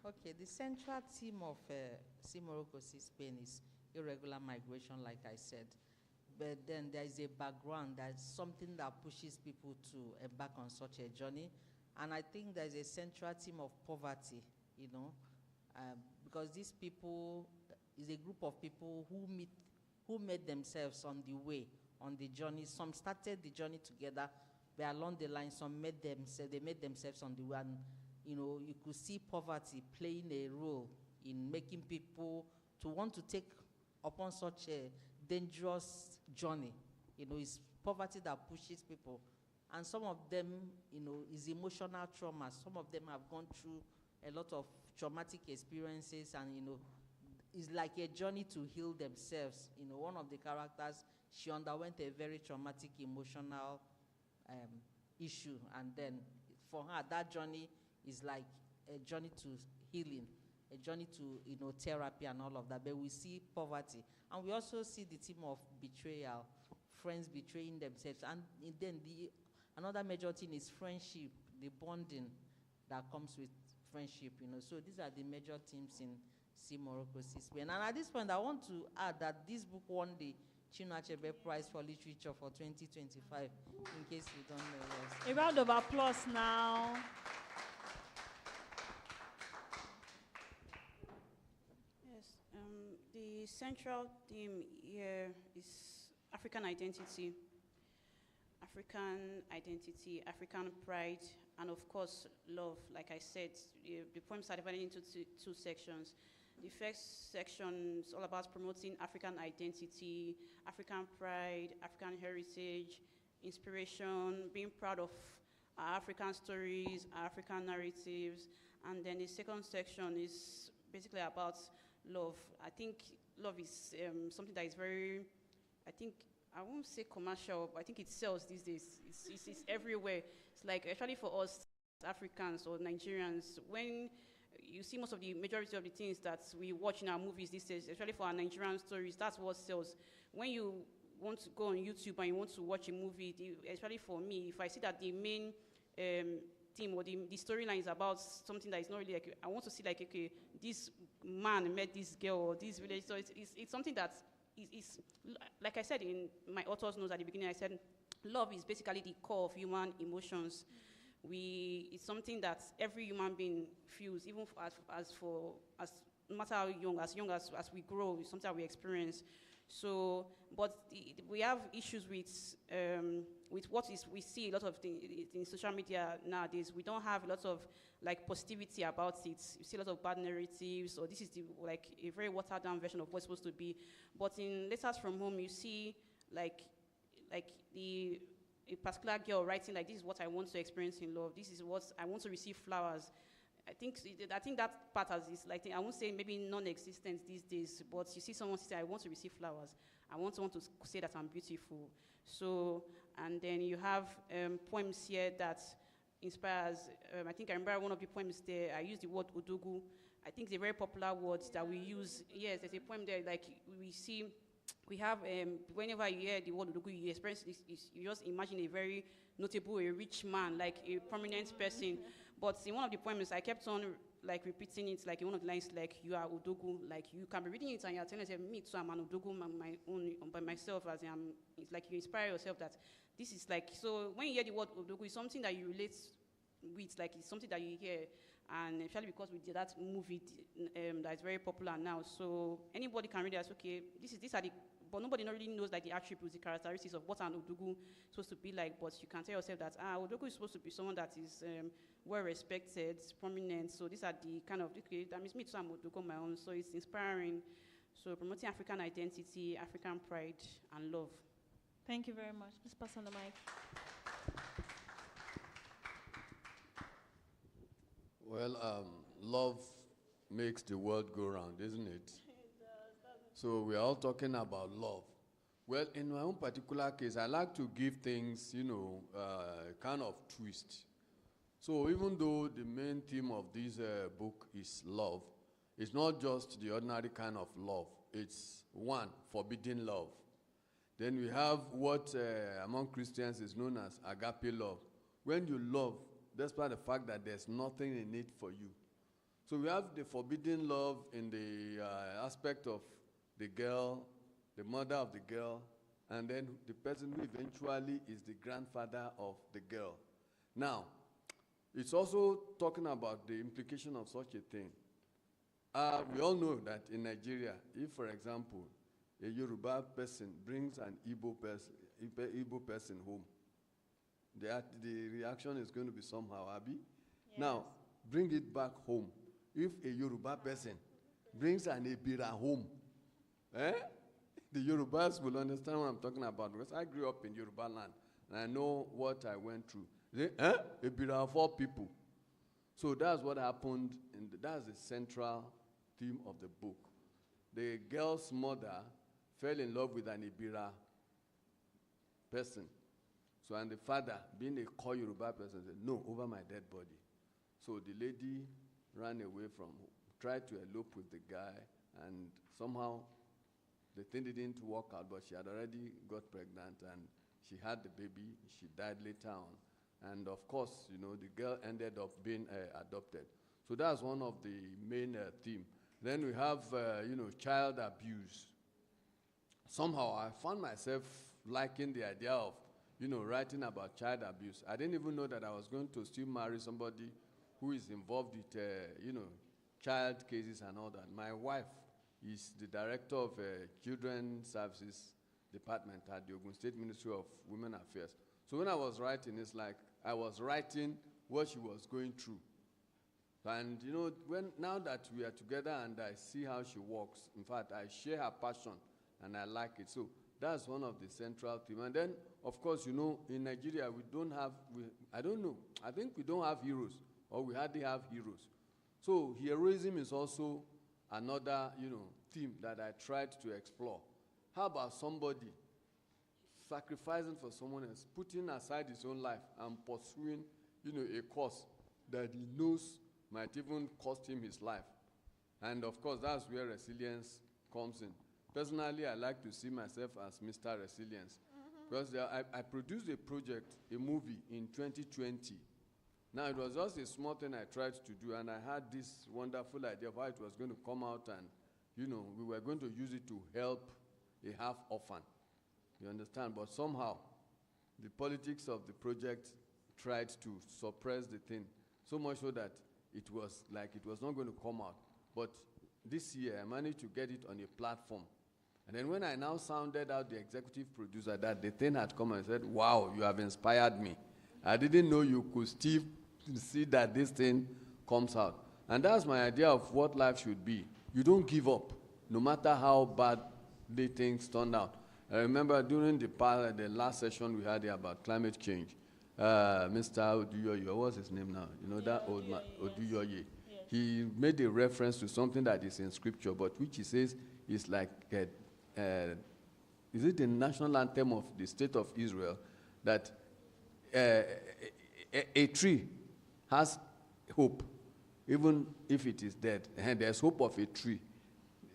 [SPEAKER 4] Okay, the central theme of Simoroko Spain is irregular migration, like I said. But then there is a background, there's something that pushes people to embark on such a journey. And I think there's a central theme of poverty, you know, because these people is a group of people who made themselves on the way, on the journey. Some started the journey together, but along the line, some made themselves on the way. And, you know, you could see poverty playing a role in making people to want to take upon such a dangerous journey. You know, it's poverty that pushes people. And some of them, you know, is emotional trauma. Some of them have gone through a lot of traumatic experiences, and, you know, it's like a journey to heal themselves. You know, one of the characters, she underwent a very traumatic emotional issue, and then for her, that journey is like a journey to healing, a journey to, you know, therapy and all of that. But we see poverty, and we also see the theme of betrayal, friends betraying themselves, and then another major thing is friendship, the bonding that comes with friendship, you know. So these are the major themes in Morocco Spain. And at this point, I want to add that this book won the Chinua Achebe Prize for Literature for 2025, in case you don't know. Yes.
[SPEAKER 2] A round of applause now.
[SPEAKER 5] Yes, the central theme here is African identity, African pride, and of course, love. Like I said, the poems are divided into two sections. The first section is all about promoting African identity, African pride, African heritage, inspiration, being proud of our African stories, our African narratives. And then the second section is basically about love. I think love is something that is very, I won't say commercial, but I think it sells these days. It's everywhere. It's like, especially for us Africans or Nigerians, when you see most of the majority of the things that we watch in our movies these days, especially for our Nigerian stories, that's what sells. When you want to go on YouTube and you want to watch a movie, especially for me, if I see that the main theme or the storyline is about something that is not really like, I want to see like, okay, this man met this girl or this village, so it's something that is, like I said in my author's notes at the beginning, I said, love is basically the core of human emotions. It's something that every human being feels, even no matter how young as we grow, it's something that we experience. So, but we have issues with what we see a lot of in social media nowadays. We don't have a lot of like positivity about it. You see a lot of bad narratives, or this is like a very watered down version of what's supposed to be. But in Letters from Home, you see like a particular girl writing like, this is what I want to experience in love. This is what I want to receive flowers. I think that part is like, I won't say maybe non-existent these days, but you see someone say, I want to receive flowers. I want someone to say that I'm beautiful. So, and then you have poems here that inspires, I think I remember one of the poems there, I used the word odogu. I think it's a very popular word that we use. Yes, there's a poem there, like we have, whenever you hear the word odogu, you experience this, you just imagine a very notable, a rich man, like a prominent person. But in one of the poems, I kept on like repeating it, like in one of the lines, like, you are odogu, like you can be reading it and you're telling yourself, me too, I'm an odogu my own, by myself, as I'm, it's like you inspire yourself that this is like, so when you hear the word odogu, it's something that you relate with, like it's something that you hear, and especially because we did that movie that is very popular now, so anybody can read it as, okay, these are the, but nobody really knows like the attributes, the characteristics of what an odogu is supposed to be like, but you can tell yourself that, odogu is supposed to be someone that is well respected, prominent, so these are the kind of, okay, that means me too, I'm odogu on my own, so it's inspiring. So promoting African identity, African pride, and love.
[SPEAKER 2] Thank you very much. Please pass on the mic.
[SPEAKER 6] Well, love makes the world go round, isn't it? So we are all talking about love. Well, in my own particular case, I like to give things, kind of twist. So even though the main theme of this book is love, it's not just the ordinary kind of love. It's one, forbidden love. Then we have what among Christians is known as agape love. When you love, despite the fact that there's nothing in it for you. So we have the forbidden love in the aspect of the girl, the mother of the girl, and then the person who eventually is the grandfather of the girl. Now, it's also talking about the implication of such a thing. We all know that in Nigeria, if, for example, a Yoruba person brings an Igbo person home, the reaction is going to be somehow, Abi. Yes. Now, bring it back home. If a Yoruba person brings an Ebira home, the Yorubas will understand what I'm talking about, because I grew up in Yoruba land and I know what I went through. Ebira are 4 people. So that's what happened, that's the central theme of the book. The girl's mother fell in love with an Ebira person. So, and the father, being a core Yoruba person, said, no, over my dead body. So the lady ran away from, tried to elope with the guy, and somehow the thing didn't work out, but she had already got pregnant, and she had the baby. She died later on. And of course, the girl ended up being adopted. So that's one of the main themes. Then we have, child abuse. Somehow I found myself liking the idea of, writing about child abuse. I didn't even know that I was going to still marry somebody who is involved with, child cases and all that. My wife is the director of Children's Services Department at the Ogun State Ministry of Women Affairs. So when I was writing, it's like I was writing what she was going through. And you know, now that we are together and I see how she works, in fact, I share her passion and I like it. So that's one of the central themes. And then, of course, you know, in Nigeria, we don't have, I don't know, I think we don't have heroes, or we hardly have heroes. So heroism is also another, you know, theme that I tried to explore. How about somebody sacrificing for someone else, putting aside his own life and pursuing, you know, a cause that he knows might even cost him his life? And of course, that's where resilience comes in. Personally, I like to see myself as Mr. Resilience. Because I produced a project, a movie in 2020. Now, it was just a small thing I tried to do, and I had this wonderful idea of how it was going to come out, and, you know, we were going to use it to help a half-orphan. You understand? But somehow, the politics of the project tried to suppress the thing, so much so that it was like it was not going to come out. But this year, I managed to get it on a platform. And then when I now sounded out the executive producer that the thing had come and said, wow, you have inspired me. I didn't know you could still see that this thing comes out. And that's my idea of what life should be. You don't give up, no matter how bad the things turned out. I remember during the last session we had here about climate change, Mr. Oduyoye, what's his name now? You know, that old man, Oduyoye. Yes. He made a reference to something that is in scripture, but which he says is like, is it the national anthem of the state of Israel, that a tree has hope, even if it is dead. And there's hope of a tree,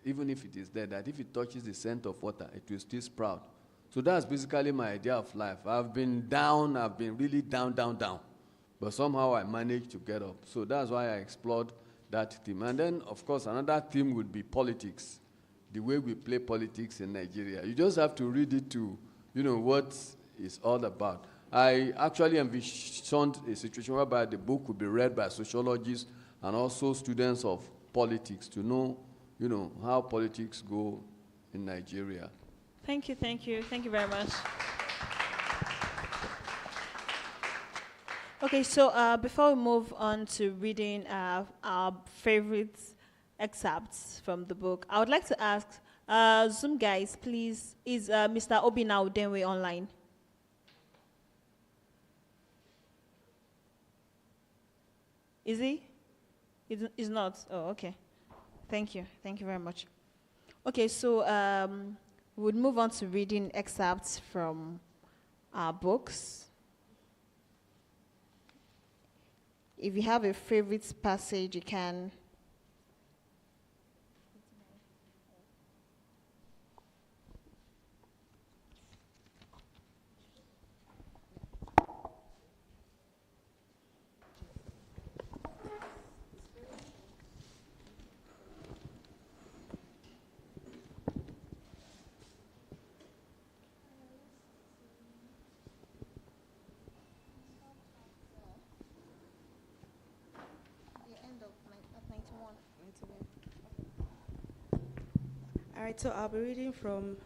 [SPEAKER 6] even if it is dead, that if it touches the scent of water, it will still sprout. So that's basically my idea of life. I've been down, I've been really down. But somehow I managed to get up. So that's why I explored that theme. And then, of course, another theme would be politics, the way we play politics in Nigeria. You just have to read it to, you know, what it's all about. I actually envisioned a situation whereby the book could be read by sociologists and also students of politics to know, you know, how politics go in Nigeria.
[SPEAKER 2] Thank you very much. Okay, so before we move on to reading our favorite excerpts from the book, I would like to ask Zoom guys, please, is Mr. Obina Udenwe online? Is he? He's not. Oh, okay. Thank you very much. Okay, so we'll move on to reading excerpts from our books. If you have a favorite passage, you can.
[SPEAKER 3] All right, so I'll be reading from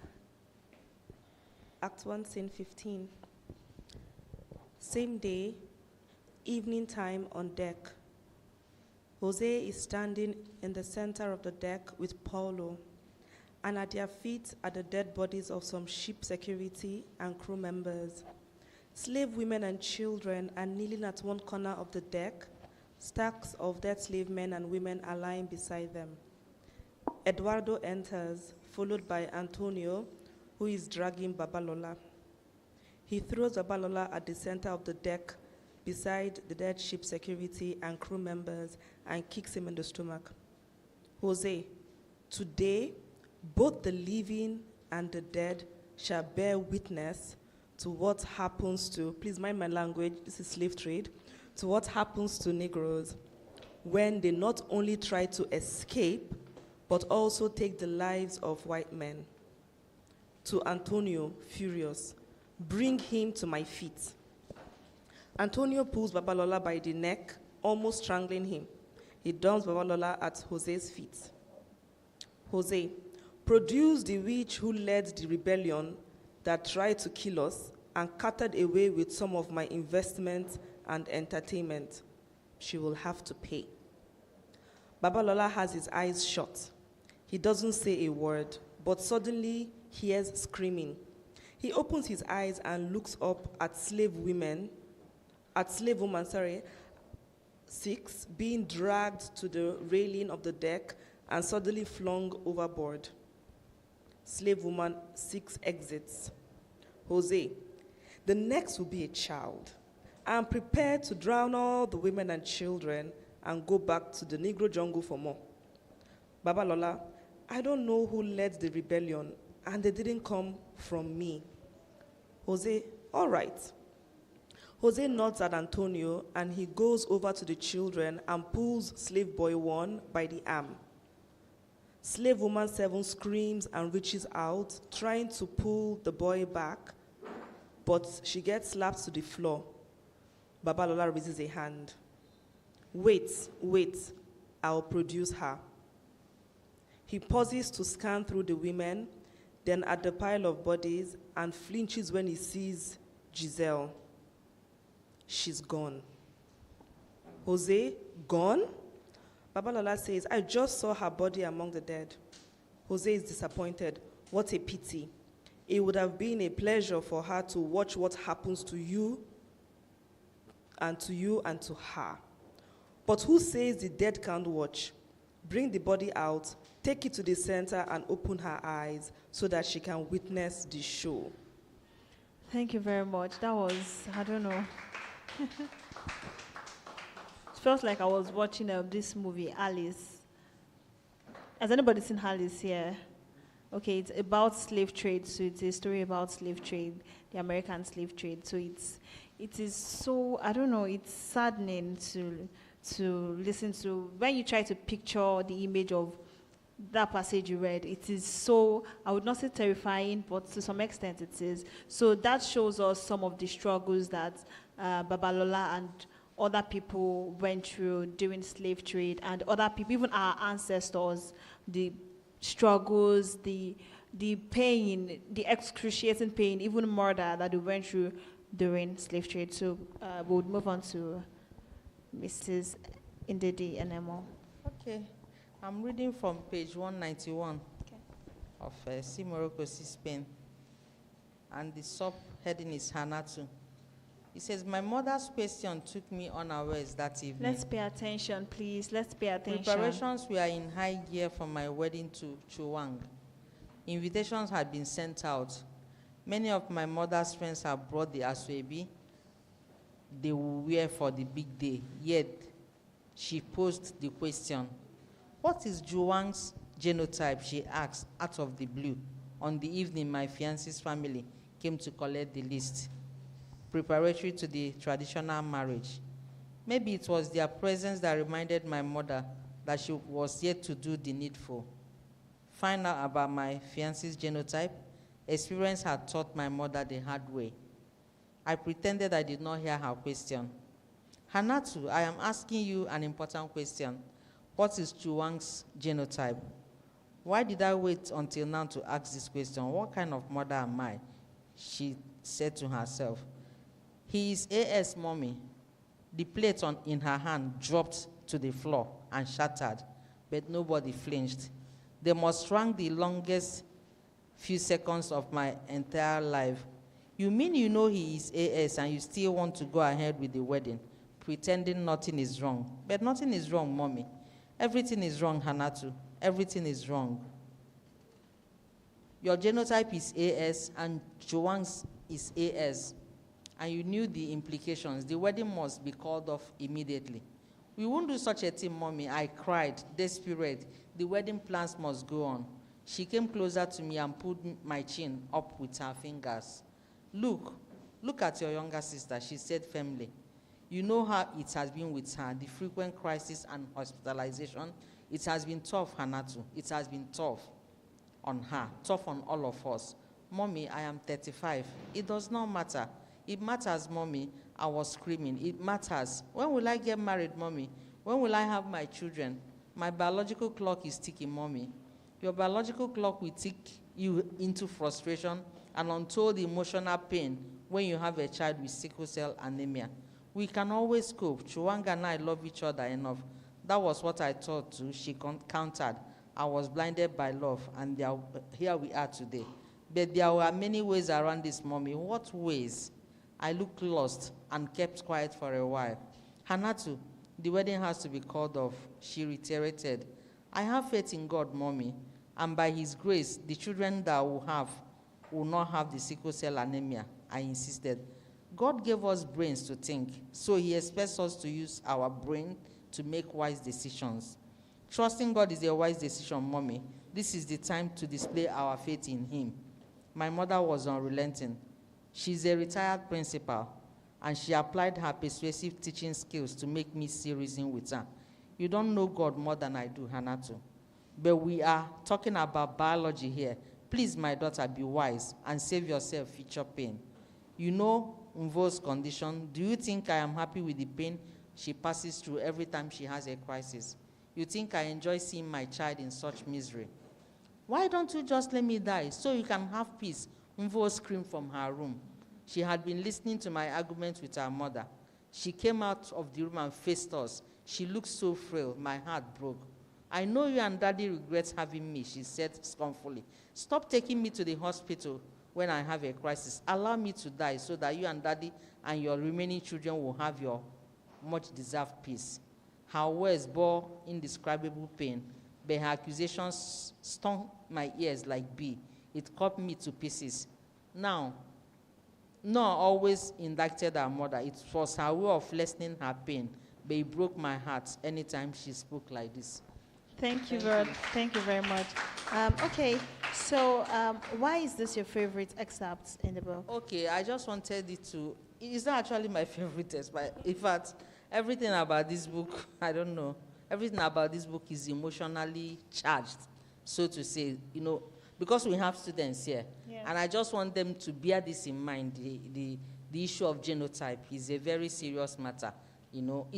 [SPEAKER 3] Act 1, Scene 15. Same day, evening time on deck. Jose is standing in the center of the deck with Paulo, and at their feet are the dead bodies of some ship security and crew members. Slave women and children are kneeling at one corner of the deck. Stacks of dead slave men and women are lying beside them. Eduardo enters, followed by Antonio, who is dragging Babalola. He throws Babalola at the center of the deck beside the dead ship security and crew members and kicks him in the stomach. Jose, today, both the living and the dead shall bear witness to what happens to, please mind my language, this is slave trade, to what happens to Negroes when they not only try to escape, but also take the lives of white men. To Antonio, furious, bring him to my feet. Antonio pulls Babalola by the neck, almost strangling him. He dumps Babalola at Jose's feet. Jose, produce the witch who led the rebellion that tried to kill us and carted away with some of my investment and entertainment. She will have to pay. Babalola has his eyes shut. He doesn't say a word, but suddenly hears screaming. He opens his eyes and looks up at slave woman 6 being dragged to the railing of the deck and suddenly flung overboard. Slave woman 6 exits. Jose, the next will be a child. I am prepared to drown all the women and children and go back to the Negro jungle for more. Babalola, I don't know who led the rebellion, and they didn't come from me. Jose, all right. Jose nods at Antonio, and he goes over to the children and pulls slave boy 1 by the arm. Slave woman 7 screams and reaches out, trying to pull the boy back, but she gets slapped to the floor. Babalola raises a hand. Wait, I'll produce her. He pauses to scan through the women, then at the pile of bodies, and flinches when he sees Giselle. She's gone. Jose, gone? Babalola says, I just saw her body among the dead. Jose is disappointed. What a pity. It would have been a pleasure for her to watch what happens to you and to her. But who says the dead can't watch? Bring the body out, take it to the center, and open her eyes so that she can witness the show.
[SPEAKER 2] Thank you very much. That was, I don't know. It felt like I was watching this movie, Alice. Has anybody seen Alice here? Okay, it's about slave trade, so it's a story about slave trade, the American slave trade. So it is so, I don't know, it's saddening to listen to. When you try to picture the image of that passage you read, it is so, I would not say terrifying, but to some extent it is. So that shows us some of the struggles that Babalola and other people went through during slave trade, and other people, even our ancestors, the struggles, the pain, the excruciating pain, even murder that they went through during slave trade. So we would move on to Mrs. Ndidi Enemo.
[SPEAKER 4] Okay, I'm reading from page 191 of See Morocco, See Spain, and the subheading is Hanatu. It says, my mother's question took me unawares that evening.
[SPEAKER 2] Let's pay attention, please. Let's pay attention.
[SPEAKER 4] Preparations were in high gear for my wedding to Chuang. Invitations had been sent out. Many of my mother's friends have brought the aswebi they will wear for the big day. Yet, she posed the question, what is Chuang's genotype, she asked out of the blue on the evening my fiancé's family came to collect the list, preparatory to the traditional marriage. Maybe it was their presence that reminded my mother that she was yet to do the needful. Find out about my fiancé's genotype. Experience had taught my mother the hard way. I pretended I did not hear her question. Hanatu, I am asking you an important question. What is Chuang's genotype? Why did I wait until now to ask this question? What kind of mother am I? She said to herself. He is AS, mommy. The plate in her hand dropped to the floor and shattered, but nobody flinched. They must rank the longest few seconds of my entire life. You mean you know he is AS and you still want to go ahead with the wedding, pretending nothing is wrong? But nothing is wrong, mommy. Everything is wrong, Hanatu. Everything is wrong. Your genotype is AS and Joanne's is AS. And you knew the implications. The wedding must be called off immediately. We won't do such a thing, mommy. I cried, desperate. The wedding plans must go on. She came closer to me and put my chin up with her fingers. Look at your younger sister, she said firmly. You know how it has been with her, the frequent crisis and hospitalization. It has been tough, Hanatu. It has been tough on her, tough on all of us. Mommy, I am 35. It does not matter. It matters, mommy. I was screaming. It matters. When will I get married, mommy? When will I have my children? My biological clock is ticking, mommy. Your biological clock will tick you into frustration and untold emotional pain when you have a child with sickle cell anemia. We can always cope. Chuanga and I love each other enough. That was what I thought too. She countered. I was blinded by love, and here we are today. But there were many ways around this, mommy. What ways? I looked lost and kept quiet for a while. Hanatu, the wedding has to be called off. She reiterated. I have faith in God, mommy, and by his grace, the children that will not have the sickle cell anemia, I insisted. God gave us brains to think, so he expects us to use our brain to make wise decisions. Trusting God is a wise decision, mommy. This is the time to display our faith in him. My mother was unrelenting. She's a retired principal, and she applied her persuasive teaching skills to make me see reason with her. You don't know God more than I do, Hanatu. But we are talking about biology here. Please, my daughter, be wise and save yourself future pain. You know Mvo's condition. Do you think I am happy with the pain she passes through every time she has a crisis? You think I enjoy seeing my child in such misery? Why don't you just let me die so you can have peace? Mvo screamed from her room. She had been listening to my argument with her mother. She came out of the room and faced us. She looked so frail, my heart broke. I know you and Daddy regret having me, she said scornfully. Stop taking me to the hospital when I have a crisis. Allow me to die so that you and Daddy and your remaining children will have your much-deserved peace. Her words bore indescribable pain, but her accusations stung my ears like bee. It cut me to pieces. Now, Noah always indicted her mother. It was her way of lessening her pain, but it broke my heart anytime she spoke like this.
[SPEAKER 2] Thank you very much. Okay, so why is this your favorite excerpt in the book?
[SPEAKER 4] Okay, I just wanted it to, it's not actually my favorite text, but in fact, everything about this book, I don't know, everything about this book is emotionally charged, so to say, you know, because we have students here, and I just want them to bear this in mind. The issue of genotype is a very serious matter, you know.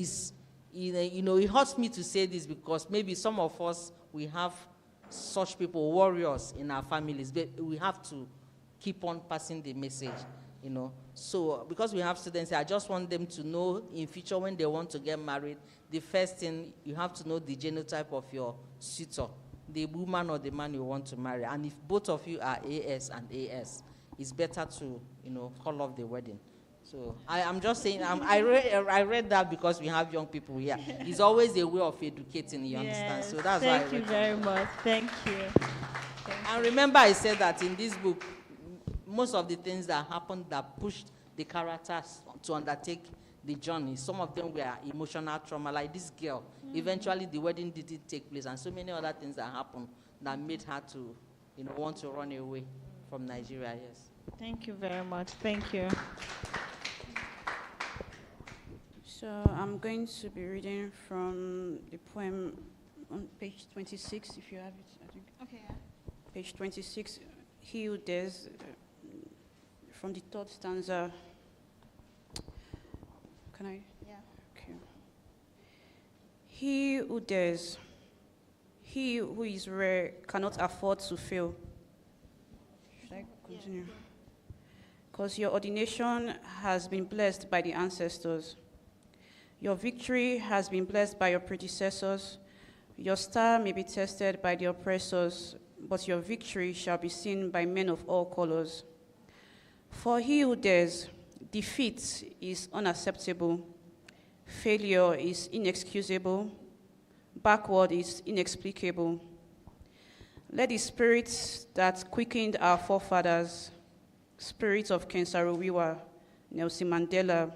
[SPEAKER 4] It hurts me to say this because maybe some of us, we have such people, warriors in our families, but we have to keep on passing the message, you know. So because we have students here, I just want them to know in future when they want to get married, the first thing, you have to know the genotype of your suitor, the woman or the man you want to marry. And if both of you are AS and AS, it's better to, you know, call off the wedding. So I'm just saying, I read that because we have young people here. It's always a way of educating, you understand? So that's why
[SPEAKER 2] Thank you very much. Thank you.
[SPEAKER 4] And remember I said that in this book, most of the things that happened that pushed the characters to undertake the journey, some of them were emotional trauma, like this girl. Eventually the wedding didn't take place, and so many other things that happened that made her to, you know, want to run away from Nigeria, yes.
[SPEAKER 2] Thank you very much. Thank you.
[SPEAKER 5] So I'm going to be reading from the poem on page 26, if you have it, I think.
[SPEAKER 2] Okay.
[SPEAKER 5] Page 26, he who dares, from the third stanza. Can I?
[SPEAKER 2] Yeah.
[SPEAKER 5] Okay. He who dares, he who is rare cannot afford to fail. Should I continue? Because your ordination has been blessed by the ancestors. Your victory has been blessed by your predecessors. Your star may be tested by the oppressors, but your victory shall be seen by men of all colors. For he who dares, defeat is unacceptable, failure is inexcusable, backward is inexplicable. Let the spirits that quickened our forefathers, spirits of Ken Saro-Wiwa, Nelson Mandela,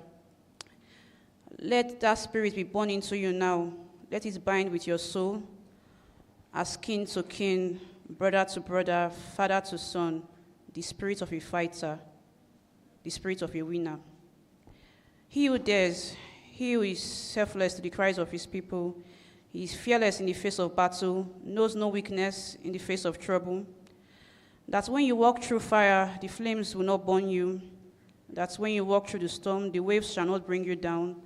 [SPEAKER 5] let that spirit be born into you now. Let it bind with your soul, as kin to kin, brother to brother, father to son, the spirit of a fighter, the spirit of a winner. He who dares, he who is selfless to the cries of his people, he is fearless in the face of battle, knows no weakness in the face of trouble. That when you walk through fire, the flames will not burn you. That when you walk through the storm, the waves shall not bring you down.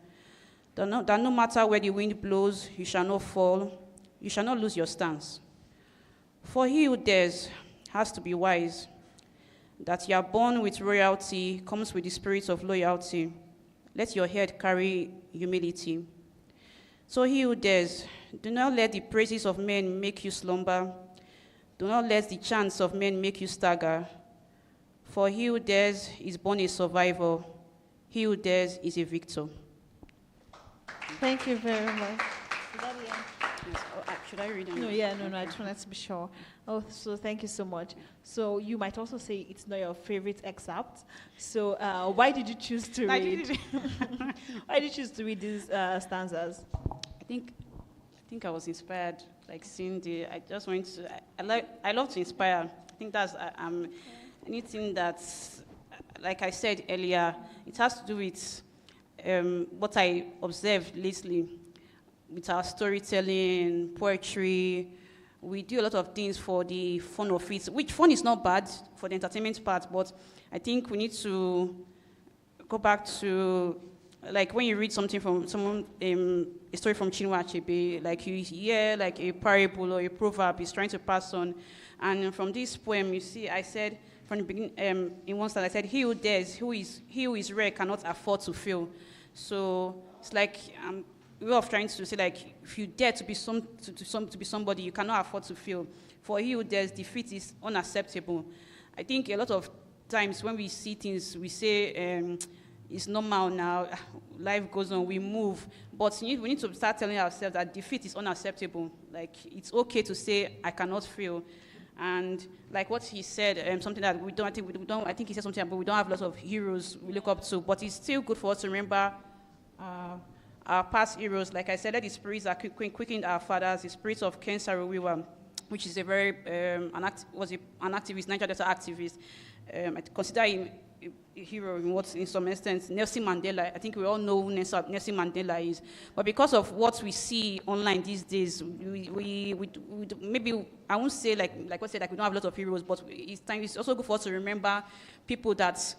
[SPEAKER 5] That no matter where the wind blows, you shall not fall, you shall not lose your stance. For he who dares has to be wise. That you are born with royalty comes with the spirit of loyalty. Let your head carry humility. So he who dares, Do not let the praises of men make you slumber. Do not let the chants of men make you stagger. For he who dares is born a survivor. He who dares is a victor.
[SPEAKER 2] Thank you very much.
[SPEAKER 5] Yes. Should I read them?
[SPEAKER 2] No, I just wanted to be sure. Oh, so thank you so much. So you might also say it's not your favorite excerpt. So why did you choose to read? Why did you choose to read these stanzas?
[SPEAKER 5] I think I was inspired, like seeing I just went to. I love to inspire. I think that's anything that's, like I said earlier, it has to do with what I observed lately with our storytelling, poetry. We do a lot of things for the fun of it, which fun is not bad for the entertainment part, but I think we need to go back to, like when you read something from someone, a story from Chinua Achebe, like you hear like a parable or a proverb is trying to pass on. And from this poem, you see, I said from the beginning, in one stanza, I said, he who dares, he who is rare cannot afford to fail. So it's like way of trying to say, like, if you dare to be to be somebody, you cannot afford to fail. For he who dares, defeat is unacceptable. I think a lot of times when we see things, we say it's normal now, life goes on, we move. But we need to start telling ourselves that defeat is unacceptable. Like, it's okay to say, I cannot fail. And like what he said, something that I think he said something about we don't have lots of heroes we look up to, but it's still good for us to remember our past heroes. Like I said, that the spirits are quickened our fathers, the spirits of Ken Saro-Wiwa, which is a very, an activist, Niger Delta activist. I consider him a hero in some extent. Nelson Mandela, I think we all know who Nelson Mandela is. But because of what we see online these days, we maybe, I won't say like I said, like we don't have a lot of heroes, but it's also good for us to remember people that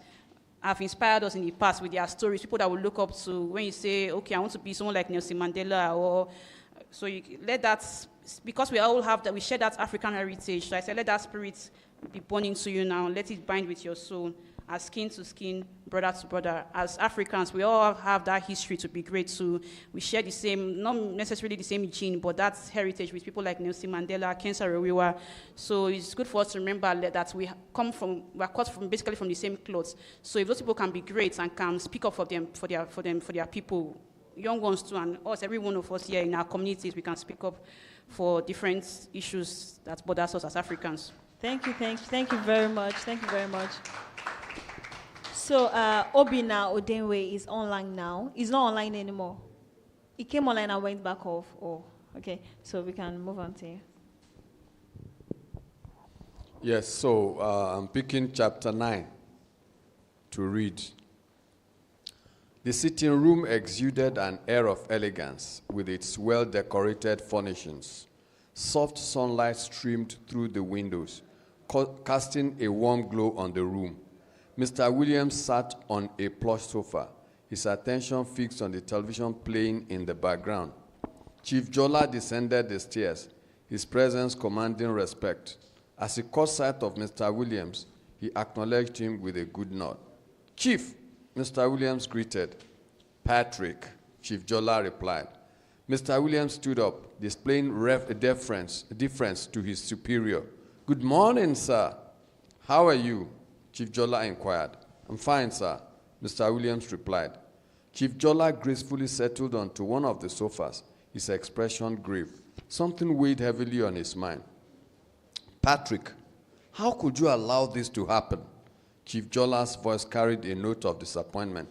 [SPEAKER 5] have inspired us in the past with their stories, people that we look up to. When you say, okay, I want to be someone like Nelson Mandela, or so you let that, because we all have that, we share that African heritage. So I said, let that spirit be born into you now. Let it bind with your soul, as skin to skin, brother to brother. As Africans, we all have that history to be great too. We share the same, not necessarily the same gene, but that heritage with people like Nelson Mandela, Ken Saro-Wiwa. So it's good for us to remember that we are cut from basically from the same clothes. So if those people can be great and can speak up for their people, young ones too, and us, every one of us here in our communities, we can speak up for different issues that bother us as Africans.
[SPEAKER 2] Thank you very much. Thank you very much. So Obina Odenwe is online now. He's not online anymore. He came online and went back off. Oh, okay. So we can move on to you.
[SPEAKER 6] Yes, so I'm picking chapter 9 to read. The sitting room exuded an air of elegance with its well-decorated furnishings. Soft sunlight streamed through the windows, casting a warm glow on the room. Mr. Williams sat on a plush sofa, his attention fixed on the television playing in the background. Chief Jola descended the stairs, his presence commanding respect. As he caught sight of Mr. Williams, he acknowledged him with a good nod. "Chief," Mr. Williams greeted. "Patrick," Chief Jola replied. Mr. Williams stood up, displaying deference to his superior. "Good morning, sir." "How are you?" Chief Jola inquired. "I'm fine, sir," Mr. Williams replied. Chief Jola gracefully settled onto one of the sofas, his expression grave. Something weighed heavily on his mind. "Patrick, how could you allow this to happen?" Chief Jola's voice carried a note of disappointment.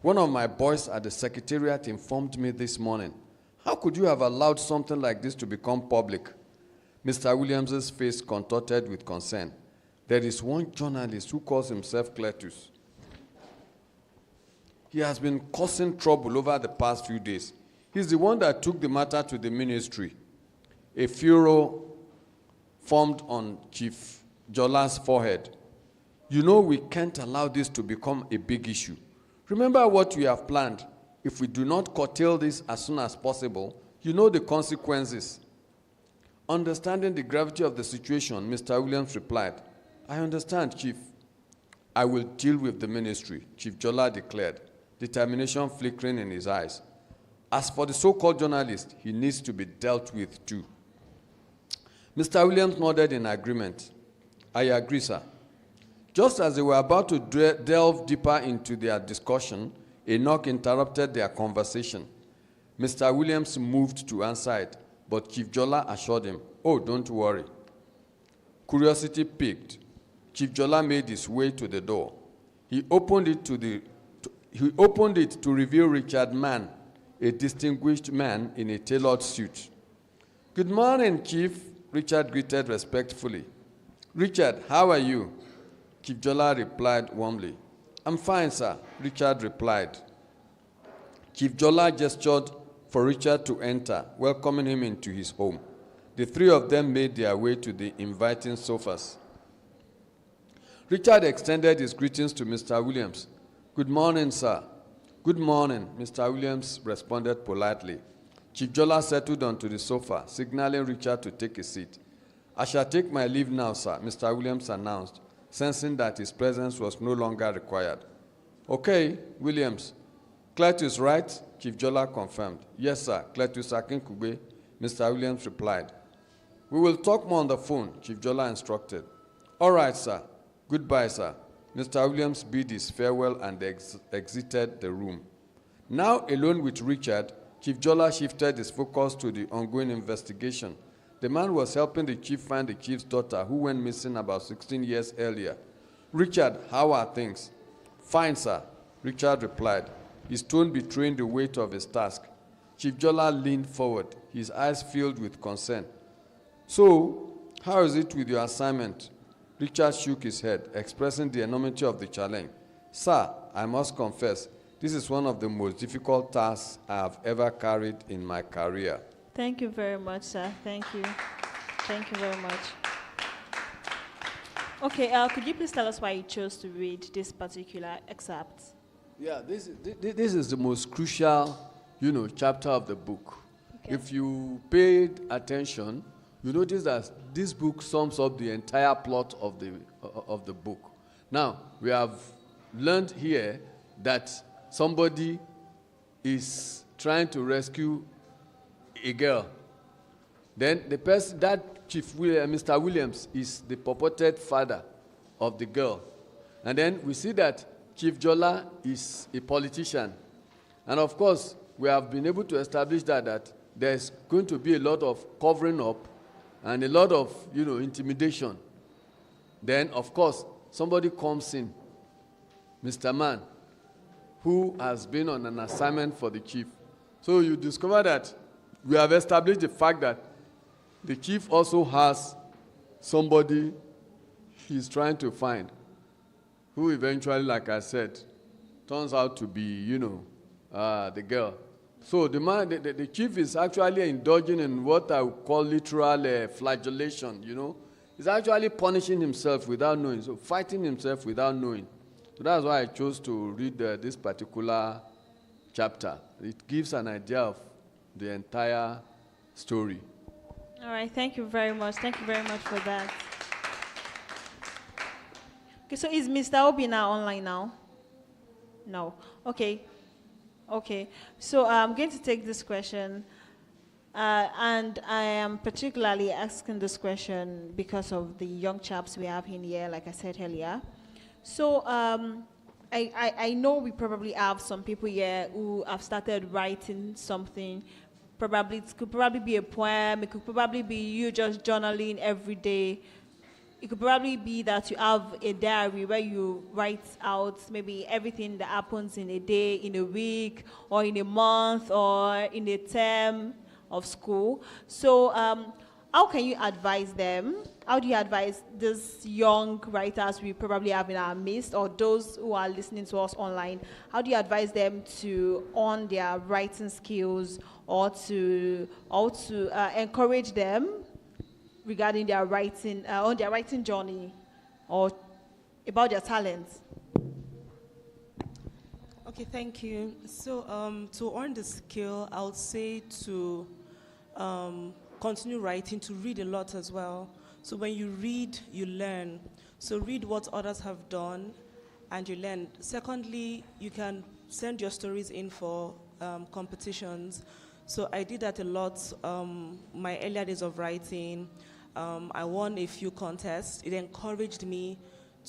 [SPEAKER 6] "One of my boys at the secretariat informed me this morning. How could you have allowed something like this to become public?" Mr. Williams's face contorted with concern. "There is one journalist who calls himself Cletus. He has been causing trouble over the past few days. He's the one that took the matter to the ministry." A furrow formed on Chief Jola's forehead. "You know we can't allow this to become a big issue. Remember what we have planned. If we do not curtail this as soon as possible, you know the consequences." Understanding the gravity of the situation, Mr. Williams replied, "I understand, Chief." "I will deal with the ministry," Chief Jola declared, determination flickering in his eyes. As for the so-called journalist, he needs to be dealt with too. Mr. Williams nodded in agreement. I agree, sir. Just as they were about to delve deeper into their discussion, a knock interrupted their conversation. Mr. Williams moved to answer it, but Chief Jola assured him, "Oh, don't worry." Curiosity piqued. Chief Jola made his way to the door. He opened it to reveal Richard Mann, a distinguished man in a tailored suit. "Good morning, Chief," Richard greeted respectfully. "Richard, how are you?" Chief Jola replied warmly. "I'm fine, sir," Richard replied. Chief Jola gestured for Richard to enter, welcoming him into his home. The three of them made their way to the inviting sofas. Richard extended his greetings to Mr. Williams. "Good morning, sir." "Good morning," Mr. Williams responded politely. Chief Jola settled onto the sofa, signaling Richard to take a seat. "I shall take my leave now, sir," Mr. Williams announced, sensing that his presence was no longer required. "Okay, Williams. Cletus, right?" Chief Jola confirmed. "Yes, sir, Cletus Akinkugbe," Mr. Williams replied. "We will talk more on the phone," Chief Jola instructed. "All right, sir. Goodbye, sir." Mr. Williams bid his farewell and exited the room. Now alone with Richard, Chief Jola shifted his focus to the ongoing investigation. The man was helping the chief find the chief's daughter, who went missing about 16 years earlier. "Richard, how are things?" "Fine, sir," Richard replied, his tone betraying the weight of his task. Chief Jola leaned forward, his eyes filled with concern. "So, how is it with your assignment?" Richard shook his head, expressing the enormity of the challenge. "Sir, I must confess, this is one of the most difficult tasks I have ever carried in my career."
[SPEAKER 2] Thank you very much, sir. Thank you. Thank you very much. Okay, could you please tell us why you chose to read this particular excerpt?
[SPEAKER 6] Yeah, this is the most crucial, chapter of the book.
[SPEAKER 2] Okay.
[SPEAKER 6] If you paid attention, you notice that this book sums up the entire plot of the book. Now, we have learned here that somebody is trying to rescue a girl. Then the person, that Mr. Williams, is the purported father of the girl. And then we see that Chief Jola is a politician. And of course, we have been able to establish that there's going to be a lot of covering up and a lot of, intimidation. Then, of course, somebody comes in, Mr. Mann, who has been on an assignment for the chief. So you discover that we have established the fact that the chief also has somebody he's trying to find, who eventually, like I said, turns out to be, the girl. So the chief is actually indulging in what I would call literal flagellation, He's actually punishing himself without knowing, so fighting himself without knowing. So that's why I chose to read this particular chapter. It gives an idea of the entire story.
[SPEAKER 2] All right, thank you very much. Thank you very much for that. Okay, so is Mr. Obi now online now? No. Okay. Okay. So I'm going to take this question, and I am particularly asking this question because of the young chaps we have in here, like I said earlier. So I know we probably have some people here who have started writing something. Probably it could probably be a poem. It could probably be you just journaling every day. It could probably be that you have a diary where you write out maybe everything that happens in a day, in a week, or in a month, or in a term of school. So how can you advise them? How do you advise these young writers we probably have in our midst, or those who are listening to us online? How do you advise them to hone their writing skills, or to encourage them regarding their writing, on their writing journey, or about their talents?
[SPEAKER 3] Okay, thank you. So to earn the skill, I would say to continue writing, to read a lot as well. So when you read, you learn. So read what others have done and you learn. Secondly, you can send your stories in for competitions. So I did that a lot. My earlier days of writing, I won a few contests. It encouraged me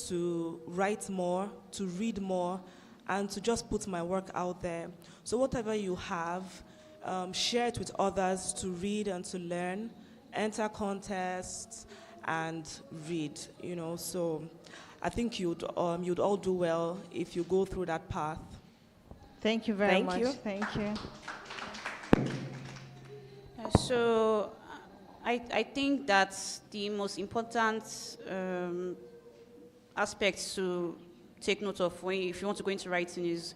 [SPEAKER 3] to write more, to read more, and to just put my work out there. So whatever you have, share it with others to read and to learn, enter contests, and read. So I think you'd all do well if you go through that path.
[SPEAKER 2] Thank you very much. Thank you.
[SPEAKER 5] So I think that the most important aspect to take note of if you want to go into writing is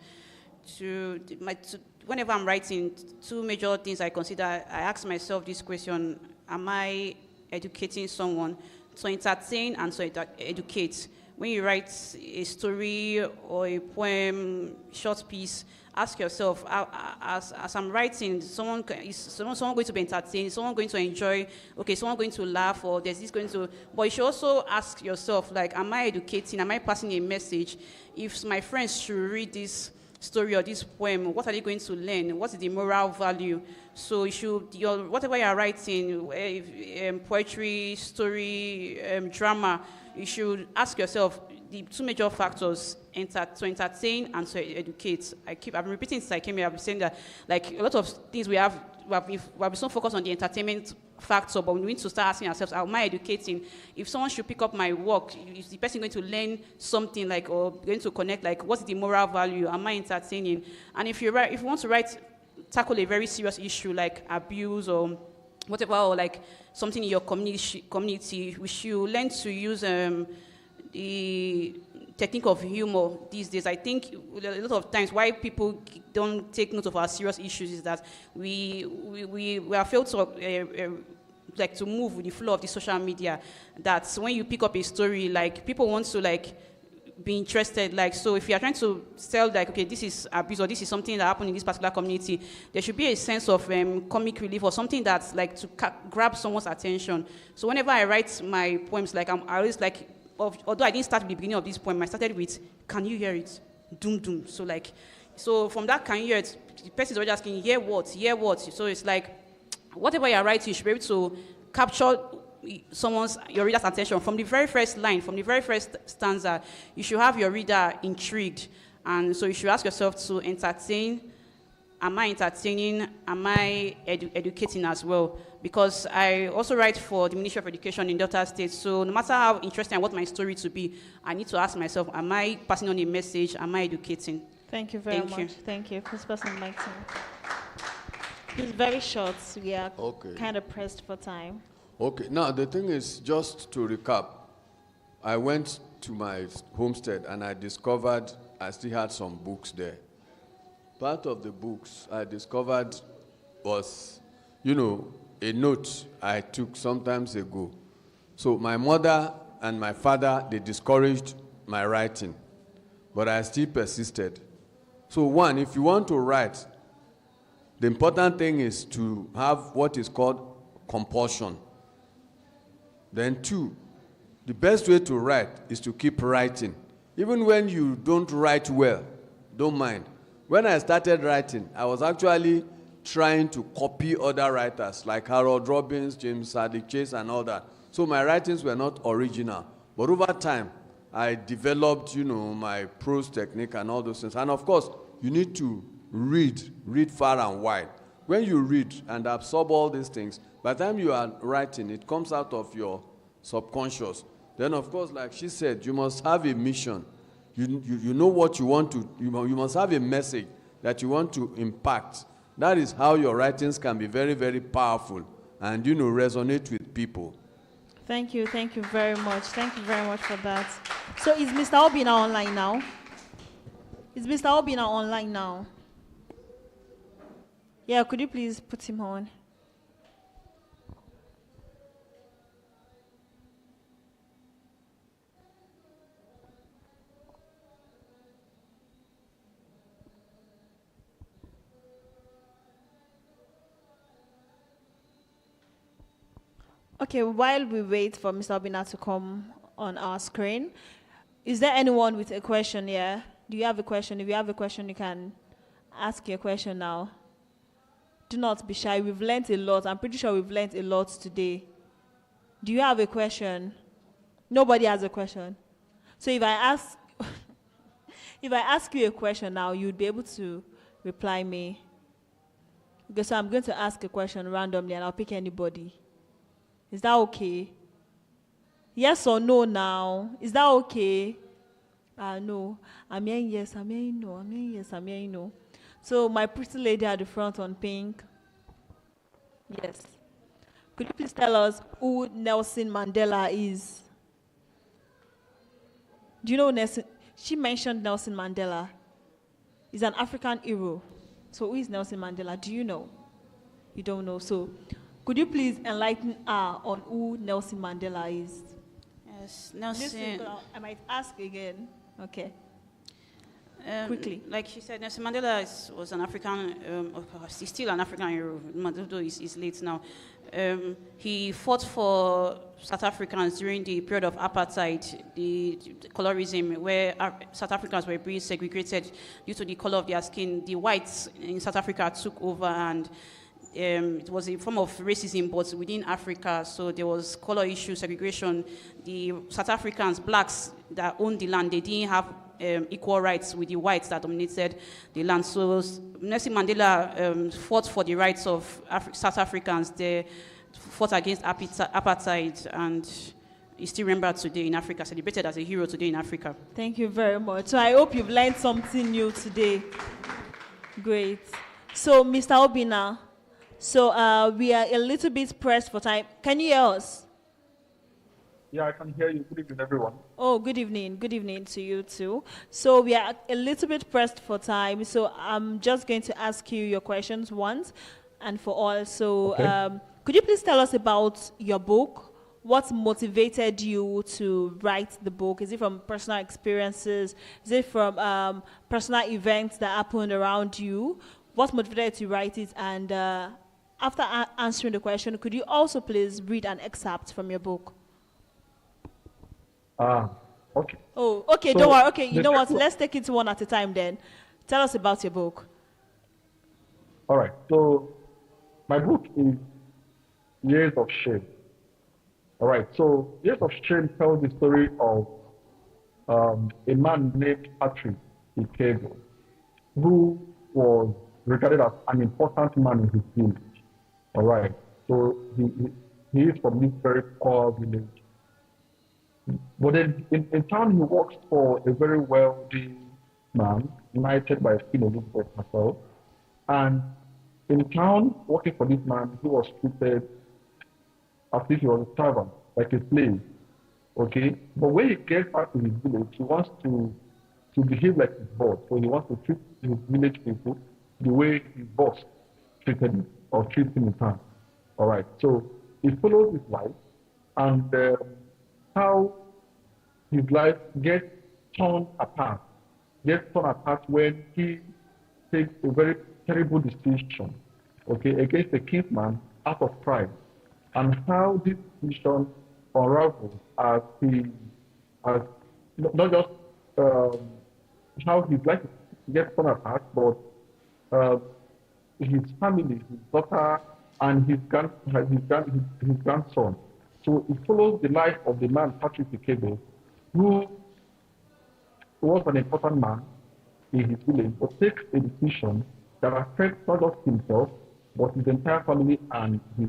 [SPEAKER 5] whenever I'm writing, two major things I consider. I ask myself this question: am I educating someone? To entertain and to educate. When you write a story or a poem, short piece, ask yourself, as I'm writing, is someone going to be entertained? Is someone going to enjoy? Okay, someone going to laugh, or there's this going to... But you should also ask yourself, like, am I educating? Am I passing a message? If my friends should read this story or this poem, what are they going to learn? What is the moral value? So you should, whatever you are writing, poetry, story, drama, you should ask yourself the two major factors: to entertain and to educate. I've been repeating since I came here. I've been saying that, like, a lot of things we have been so focused on the entertainment factor, but we need to start asking ourselves, am I educating? If someone should pick up my work, is the person going to learn something, like, or going to connect, like, what's the moral value? Am I entertaining? And if you want to tackle a very serious issue like abuse or whatever, or like something in your community, we should learn to use the technique of humor these days. I think a lot of times why people don't take note of our serious issues is that we are failed to like to move with the flow of the social media. That when you pick up a story, like, people want to, like, be interested. Like, so if you are trying to tell, like, okay, this is abuse or this is something that happened in this particular community, there should be a sense of comic relief or something that's like to grab someone's attention. So whenever I write my poems, like, I always like, although I didn't start with the beginning of this poem, I started with, can you hear it? Doom doom. So from that, can you hear it? The person is already asking, hear what? Hear what? So it's like, whatever you are writing, you should be able to capture your reader's attention from the very first line, from the very first stanza. You should have your reader intrigued, and so you should ask yourself to entertain. Am I entertaining? Am I educating as well? Because I also write for the Ministry of Education in Delta State, so no matter how interesting I want my story to be, I need to ask myself, am I passing on a message? Am I educating?
[SPEAKER 2] Thank you very much. Thank you. This person, Mike. It's very short. We are kind of pressed for time.
[SPEAKER 6] Okay, now the thing is, just to recap, I went to my homestead and I discovered I still had some books there. Part of the books I discovered was, a note I took sometimes ago. So my mother and my father, they discouraged my writing, but I still persisted. So one, if you want to write, the important thing is to have what is called compulsion. Then two, the best way to write is to keep writing. Even when you don't write well, don't mind. When I started writing, I was actually trying to copy other writers like Harold Robbins, James Hadley Chase, and all that. So my writings were not original. But over time, I developed, my prose technique and all those things. And of course, you need to read far and wide. When you read and absorb all these things, by the time you are writing, it comes out of your subconscious. Then, of course, like she said, you must have a mission. You know what you want to, you must have a message that you want to impact. That is how your writings can be very, very powerful and, resonate with people.
[SPEAKER 2] Thank you very much. Thank you very much for that. So is Mr. Obina online now? Is Mr. Obina online now? Yeah, could you please put him on? Okay, while we wait for Mr. Obina to come on our screen, is there anyone with a question here? Do you have a question? If you have a question, you can ask your question now. Do not be shy. We've learned a lot. I'm pretty sure we've learned a lot today. Do you have a question? Nobody has a question. So if I ask, if I ask you a question now, you'd be able to reply me. Okay, so I'm going to ask a question randomly and I'll pick anybody. Is that okay? Yes or no now? Is that okay? No. I'm hearing yes, I'm hearing no, I'm hearing yes, I'm hearing no. So my pretty lady at the front on pink. Yes. Could you please tell us who Nelson Mandela is? Do you know Nelson? She mentioned Nelson Mandela. He's an African hero. So who is Nelson Mandela? Do you know? You don't know. So could you please enlighten her on who Nelson Mandela is?
[SPEAKER 5] Yes, Nelson.
[SPEAKER 2] Listen, I might ask again. Okay. Quickly.
[SPEAKER 5] Like she said, Nelson Mandela was an African, he's still an African hero, although he's late now. He fought for South Africans during the period of apartheid, the colorism, where South Africans were being segregated due to the color of their skin. The whites in South Africa took over, and it was a form of racism, but within Africa. So there was color issue, segregation. The South Africans, blacks that owned the land, they didn't have equal rights with the whites that dominated the land. So Nelson Mandela fought for the rights of South Africans. They fought against apartheid, and is still remembered today in Africa, celebrated as a hero today in Africa.
[SPEAKER 2] Thank you very much. So I hope you've learned something new today. Great. So Mr. Obina, so we are a little bit pressed for time. Can you hear us?
[SPEAKER 7] Yeah, I can hear you. Good evening, everyone.
[SPEAKER 2] Oh, good evening. Good evening to you too. So we are a little bit pressed for time. So I'm just going to ask you your questions once and for all. So
[SPEAKER 7] Okay.
[SPEAKER 2] Could you please tell us about your book? What motivated you to write the book? Is it from personal experiences? Is it from personal events that happened around you? What motivated you to write it? And after answering the question, could you also please read an excerpt from your book?
[SPEAKER 7] Okay.
[SPEAKER 2] Oh, okay,
[SPEAKER 7] So,
[SPEAKER 2] don't worry. Okay, you
[SPEAKER 7] the
[SPEAKER 2] know what?
[SPEAKER 7] first one-
[SPEAKER 2] Let's take it one at a time then. Tell us about your book.
[SPEAKER 7] All right. So my book is Years of Shame. All right. So Years of Shame tells the story of a man named Patrick Ikebo, who was regarded as an important man in his village. All right. So he is from this very poor village. But in town, he works for a very wealthy man, knighted by Queen Elizabeth herself. And in town, working for this man, he was treated as if he was a servant, like a slave. Okay? But when he gets back to his village, he wants to behave like his boss. So he wants to treat his village people the way his boss treated him or treats him in town. All right. So he follows his life, and how his life gets torn apart when he takes a very terrible decision, okay, against the kinsman out of pride, and how this decision unravels as not just how his life gets torn apart, but his family, his daughter, and his grandson. So it follows the life of the man, Patrick Ikebe, who was an important man in his village, but takes a decision that affects not just himself, but his entire family and his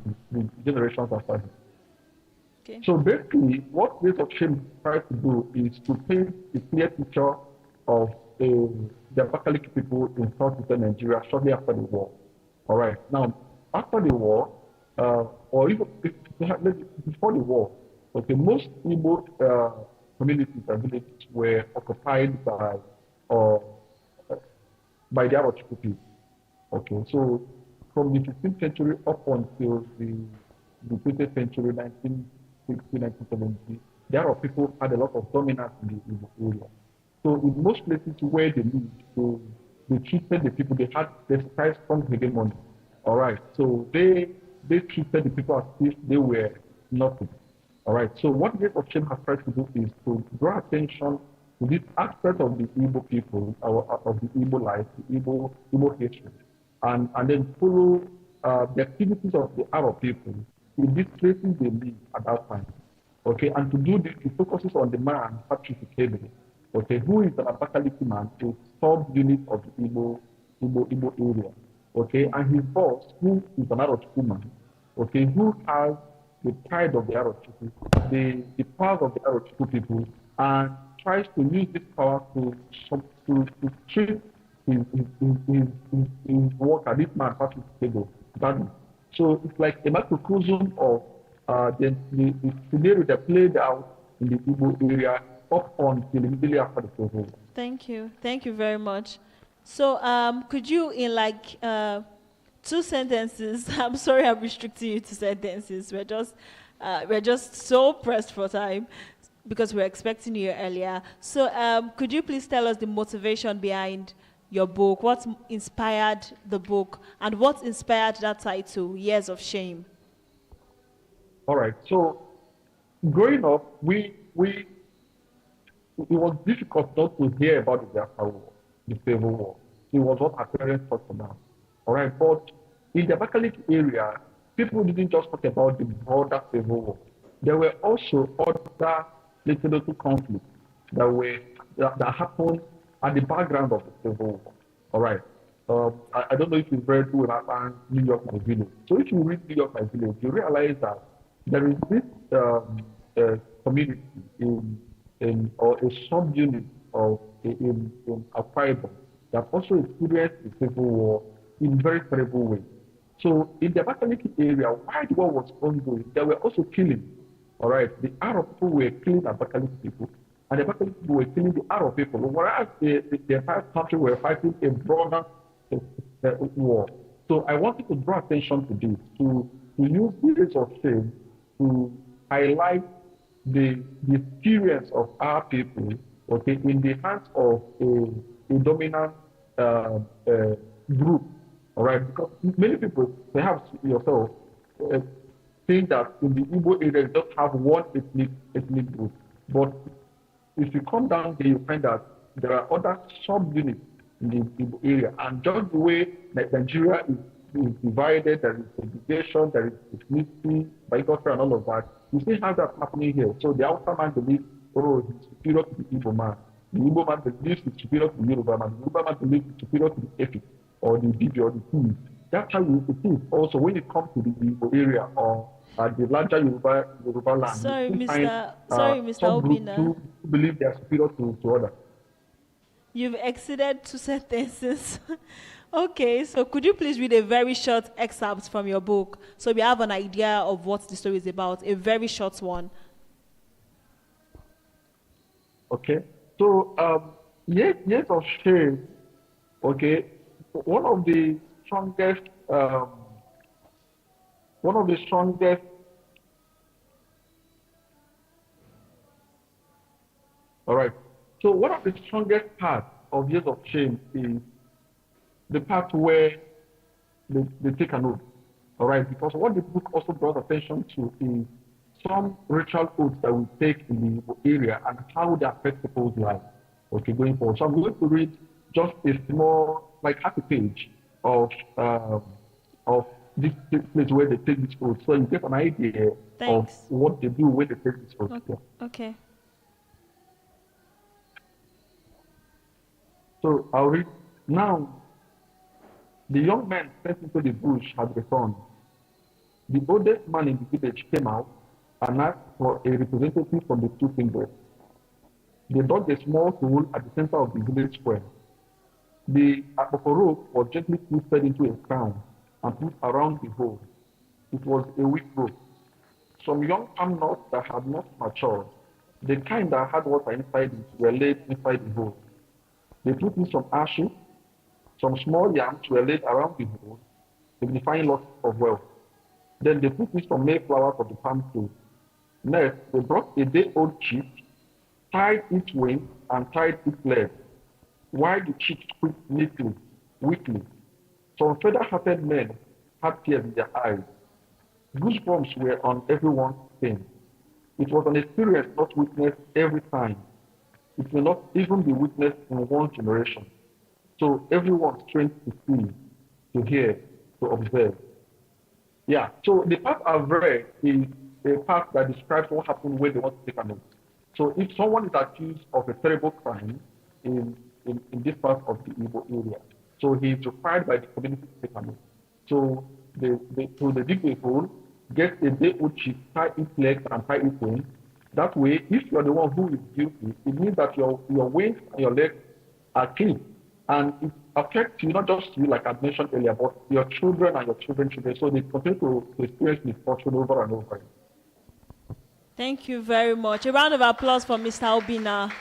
[SPEAKER 7] generations after him.
[SPEAKER 2] Okay.
[SPEAKER 7] So basically, what Years of Shame tries to do is to paint a clear picture of the Abakaliki people in southeastern Nigeria shortly after the war. All right. Now, after the war, or even before the war, okay, most Igbo communities and villages were occupied by the Abakaliki people. Okay, so from the 15th century up until the 20th century, 1960, 1970, the Arab people had a lot of dominance in the area. So in most places where they lived, they treated the people, they exercised strong hegemony. All right, so they treated the people as if they were nothing. All right, so what Years of Shame has tried to do is to draw attention to to this aspect of the Igbo people, of the Igbo life, the Igbo history, and then follow the activities of the Arab people in these places they live at that time. Okay, and to do this, it focuses on the man, Patrick Ikebe, okay, who is an Abakaliki man, a sub-unit of the Igbo area, okay, and his boss, who is an Arab woman, okay, who has the pride of the Arab people, the power of the Arab people, and tries to use this power to treat his worker, this man, Patrick Ikebe, badly. So it's like a microcosm of the scenario that played out in the Igbo area up until immediately after the Civil War.
[SPEAKER 2] Thank you very much. So could you, in like 2 sentences, I'm sorry I'm restricting you to sentences, we're just so pressed for time because we're expecting you earlier. So could you please tell us the motivation behind your book, what inspired the book, and what inspired that title, Years of Shame?
[SPEAKER 7] All right. So, growing up, it was difficult not to hear about the Biafra War, the Civil War. It was what our parents talked about. All right. But in the Abakaliki area, people didn't just talk about the broader Civil War. There were also other little conflicts that happened at the background of the Civil War. All right. I don't know if you've read New York, My Village. So if you read New York, My Village, you realize that there is this community or a sub-unit of in Akwa Ibom that also experienced the Civil War in very terrible ways. So in the Abakaliki area, while the war was ongoing, there were also killings. All right, the Arab people were killing Abakaliki people, and the Abakaliki people were killing the Arab people. Whereas the entire country were fighting a broader war. So I wanted to draw attention to this, to use Years of Shame to highlight the experience of our people, okay, in the hands of a dominant group, all right? Because many people, perhaps yourself, think that in the Igbo area, you just have one ethnic group. But if you come down there, you find that there are other sub-units in the Igbo area. And just the way that Nigeria is divided, there is segregation, there is ethnicity, bigotry, and all of that, you see how that's happening here. So the Hausa man believes, oh, he's superior to the Igbo man. The Igbo man believes he's superior to the Yoruba man. The Yoruba man believes he's superior to the Efi, or the Bibi, or the Tiv. That's how it is. Also, when it comes to the Igbo area or the larger Yoruba land,
[SPEAKER 2] Sorry, Mr.
[SPEAKER 7] Obina, who believe they are superior to others.
[SPEAKER 2] You've exceeded 2 sentences. Okay, so could you please read a very short excerpt from your book so we have an idea of what the story is about? A very short one.
[SPEAKER 7] Okay, so Years of Shame. Okay, one of the strongest. All right. So one of the strongest parts of Years of Shame is the part where they take an oath. All right, because what the book also draws attention to is some ritual oaths that we take in the area and how they affect people's lives. Okay, going forward. So I'm going to read just a small, like half a page of this place where they take this oath, so you get an idea of what they do when they take this oath.
[SPEAKER 2] Okay. Okay.
[SPEAKER 7] So I'll read. Now, the young man sent into the bush had returned. The oldest man in the village came out and asked for a representative from the 2 fingers. They dug a small hole at the center of the village square. The rope was gently twisted into a crown and put around the hole. It was a weak rope. Some young palm nuts that had not matured, the kind that had water inside it, were laid inside the hole. They put in some ashes. Some small yams were laid around the hole, signifying loss of wealth. Then they put in some mayflower for the palm fruit. Next, they brought a day-old chick, tied its wings, and tied its legs, while the chick squeaked weakly. Some feather-hatted men had tears in their eyes. Goosebumps were on everyone's skin. It was an experience not witnessed every time. it may not even be witnessed in one generation. So everyone's trained to see, to hear, to observe. Yeah, so the part I've read is a part that describes what happened when they want to take an oath. So if someone is accused of a terrible crime in this part of the Igbo area, so he is required by the community to take an oath. So they dig a hole, get a day old sheep, tie its legs and tie its wings. That way, if you are the one who is guilty, it means that your wings and your legs are clean. And it affects you, not just you, like I mentioned earlier, but your children and your children's children. So they continue to experience misfortune over and over again.
[SPEAKER 2] Thank you very much. A round of applause for Mr. Obina.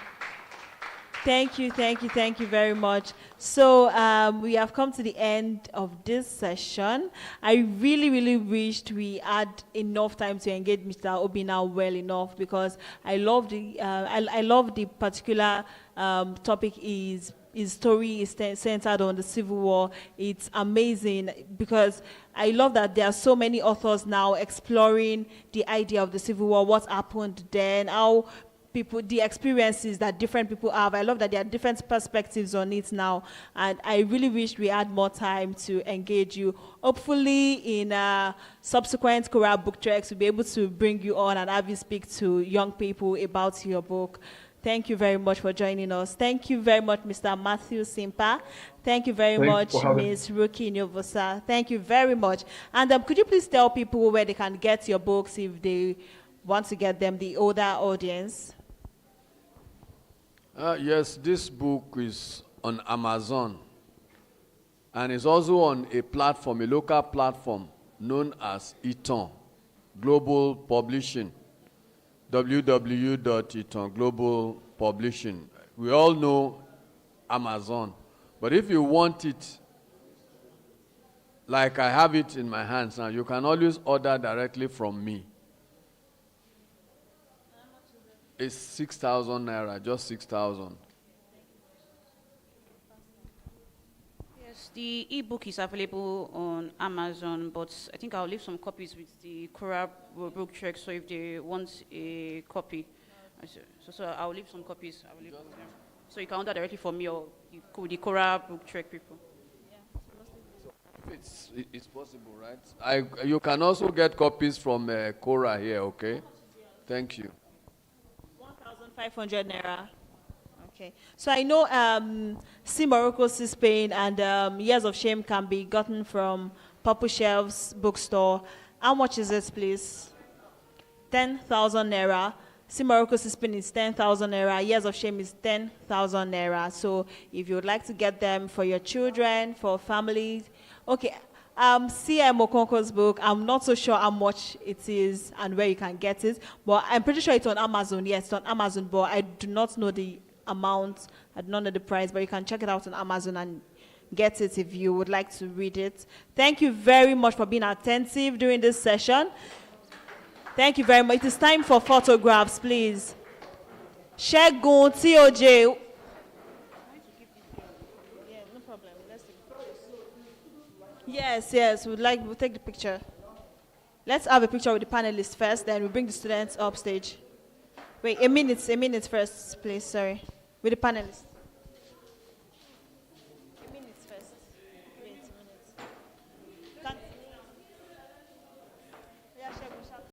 [SPEAKER 2] Thank you very much. So we have come to the end of this session. I really wished we had enough time to engage Mr. Obina well enough, because I love the particular topic his story is centered on the Civil War. It's amazing because I love that there are so many authors now exploring the idea of the Civil War, what happened then, how the experiences that different people have. I love that there are different perspectives on it now, and I really wish we had more time to engage you. Hopefully in subsequent Quora book treks, we'll be able to bring you on and have you speak to young people about your book. Thank you very much for joining us. Thank you very much, Mr. Matthew Simpa. Thank you very much, Ms. Ruki Novosa. Thank you very much. And could you please tell people where they can get your books if they want to get them, the older audience?
[SPEAKER 6] Yes, this book is on Amazon. And it's also on a platform, a local platform known as Eton Global Publishing. www.etonglobal.publishing. We all know Amazon, but if you want it, like I have it in my hands now, you can always order directly from me. It's 6,000 naira, just 6,000.
[SPEAKER 5] Yes, the ebook is available on Amazon, but I think I'll leave some copies with the Quora book trek, so if they want a copy, so I'll leave some copies available. So you can order directly from me or the Quora book trek people.
[SPEAKER 6] It's possible, right? You can also get copies from Quora here, okay? Thank you.
[SPEAKER 2] 1,500 naira. Okay. So I know See Morocco, See Spain, and Years of Shame can be gotten from Purple Shelves bookstore. How much is it, please? 10,000 naira. See Morocco, See Spain is 10,000 naira. Years of Shame is 10,000 naira. So if you would like to get them for your children, for families, okay. CM Okonko's book, I'm not so sure how much it is and where you can get it, but I'm pretty sure it's on Amazon. Yes, it's on Amazon, but I do not know the amount, I do not know the price, but you can check it out on Amazon and get it if you would like to read it. Thank you very much for being attentive during this session. Thank you very much. It is time for photographs, please. Shegun, TOJ. Yes, we'll take the picture. Let's have a picture with the panelists first, then we'll bring the students up stage. Wait, a minute first, please, sorry. With the panelists.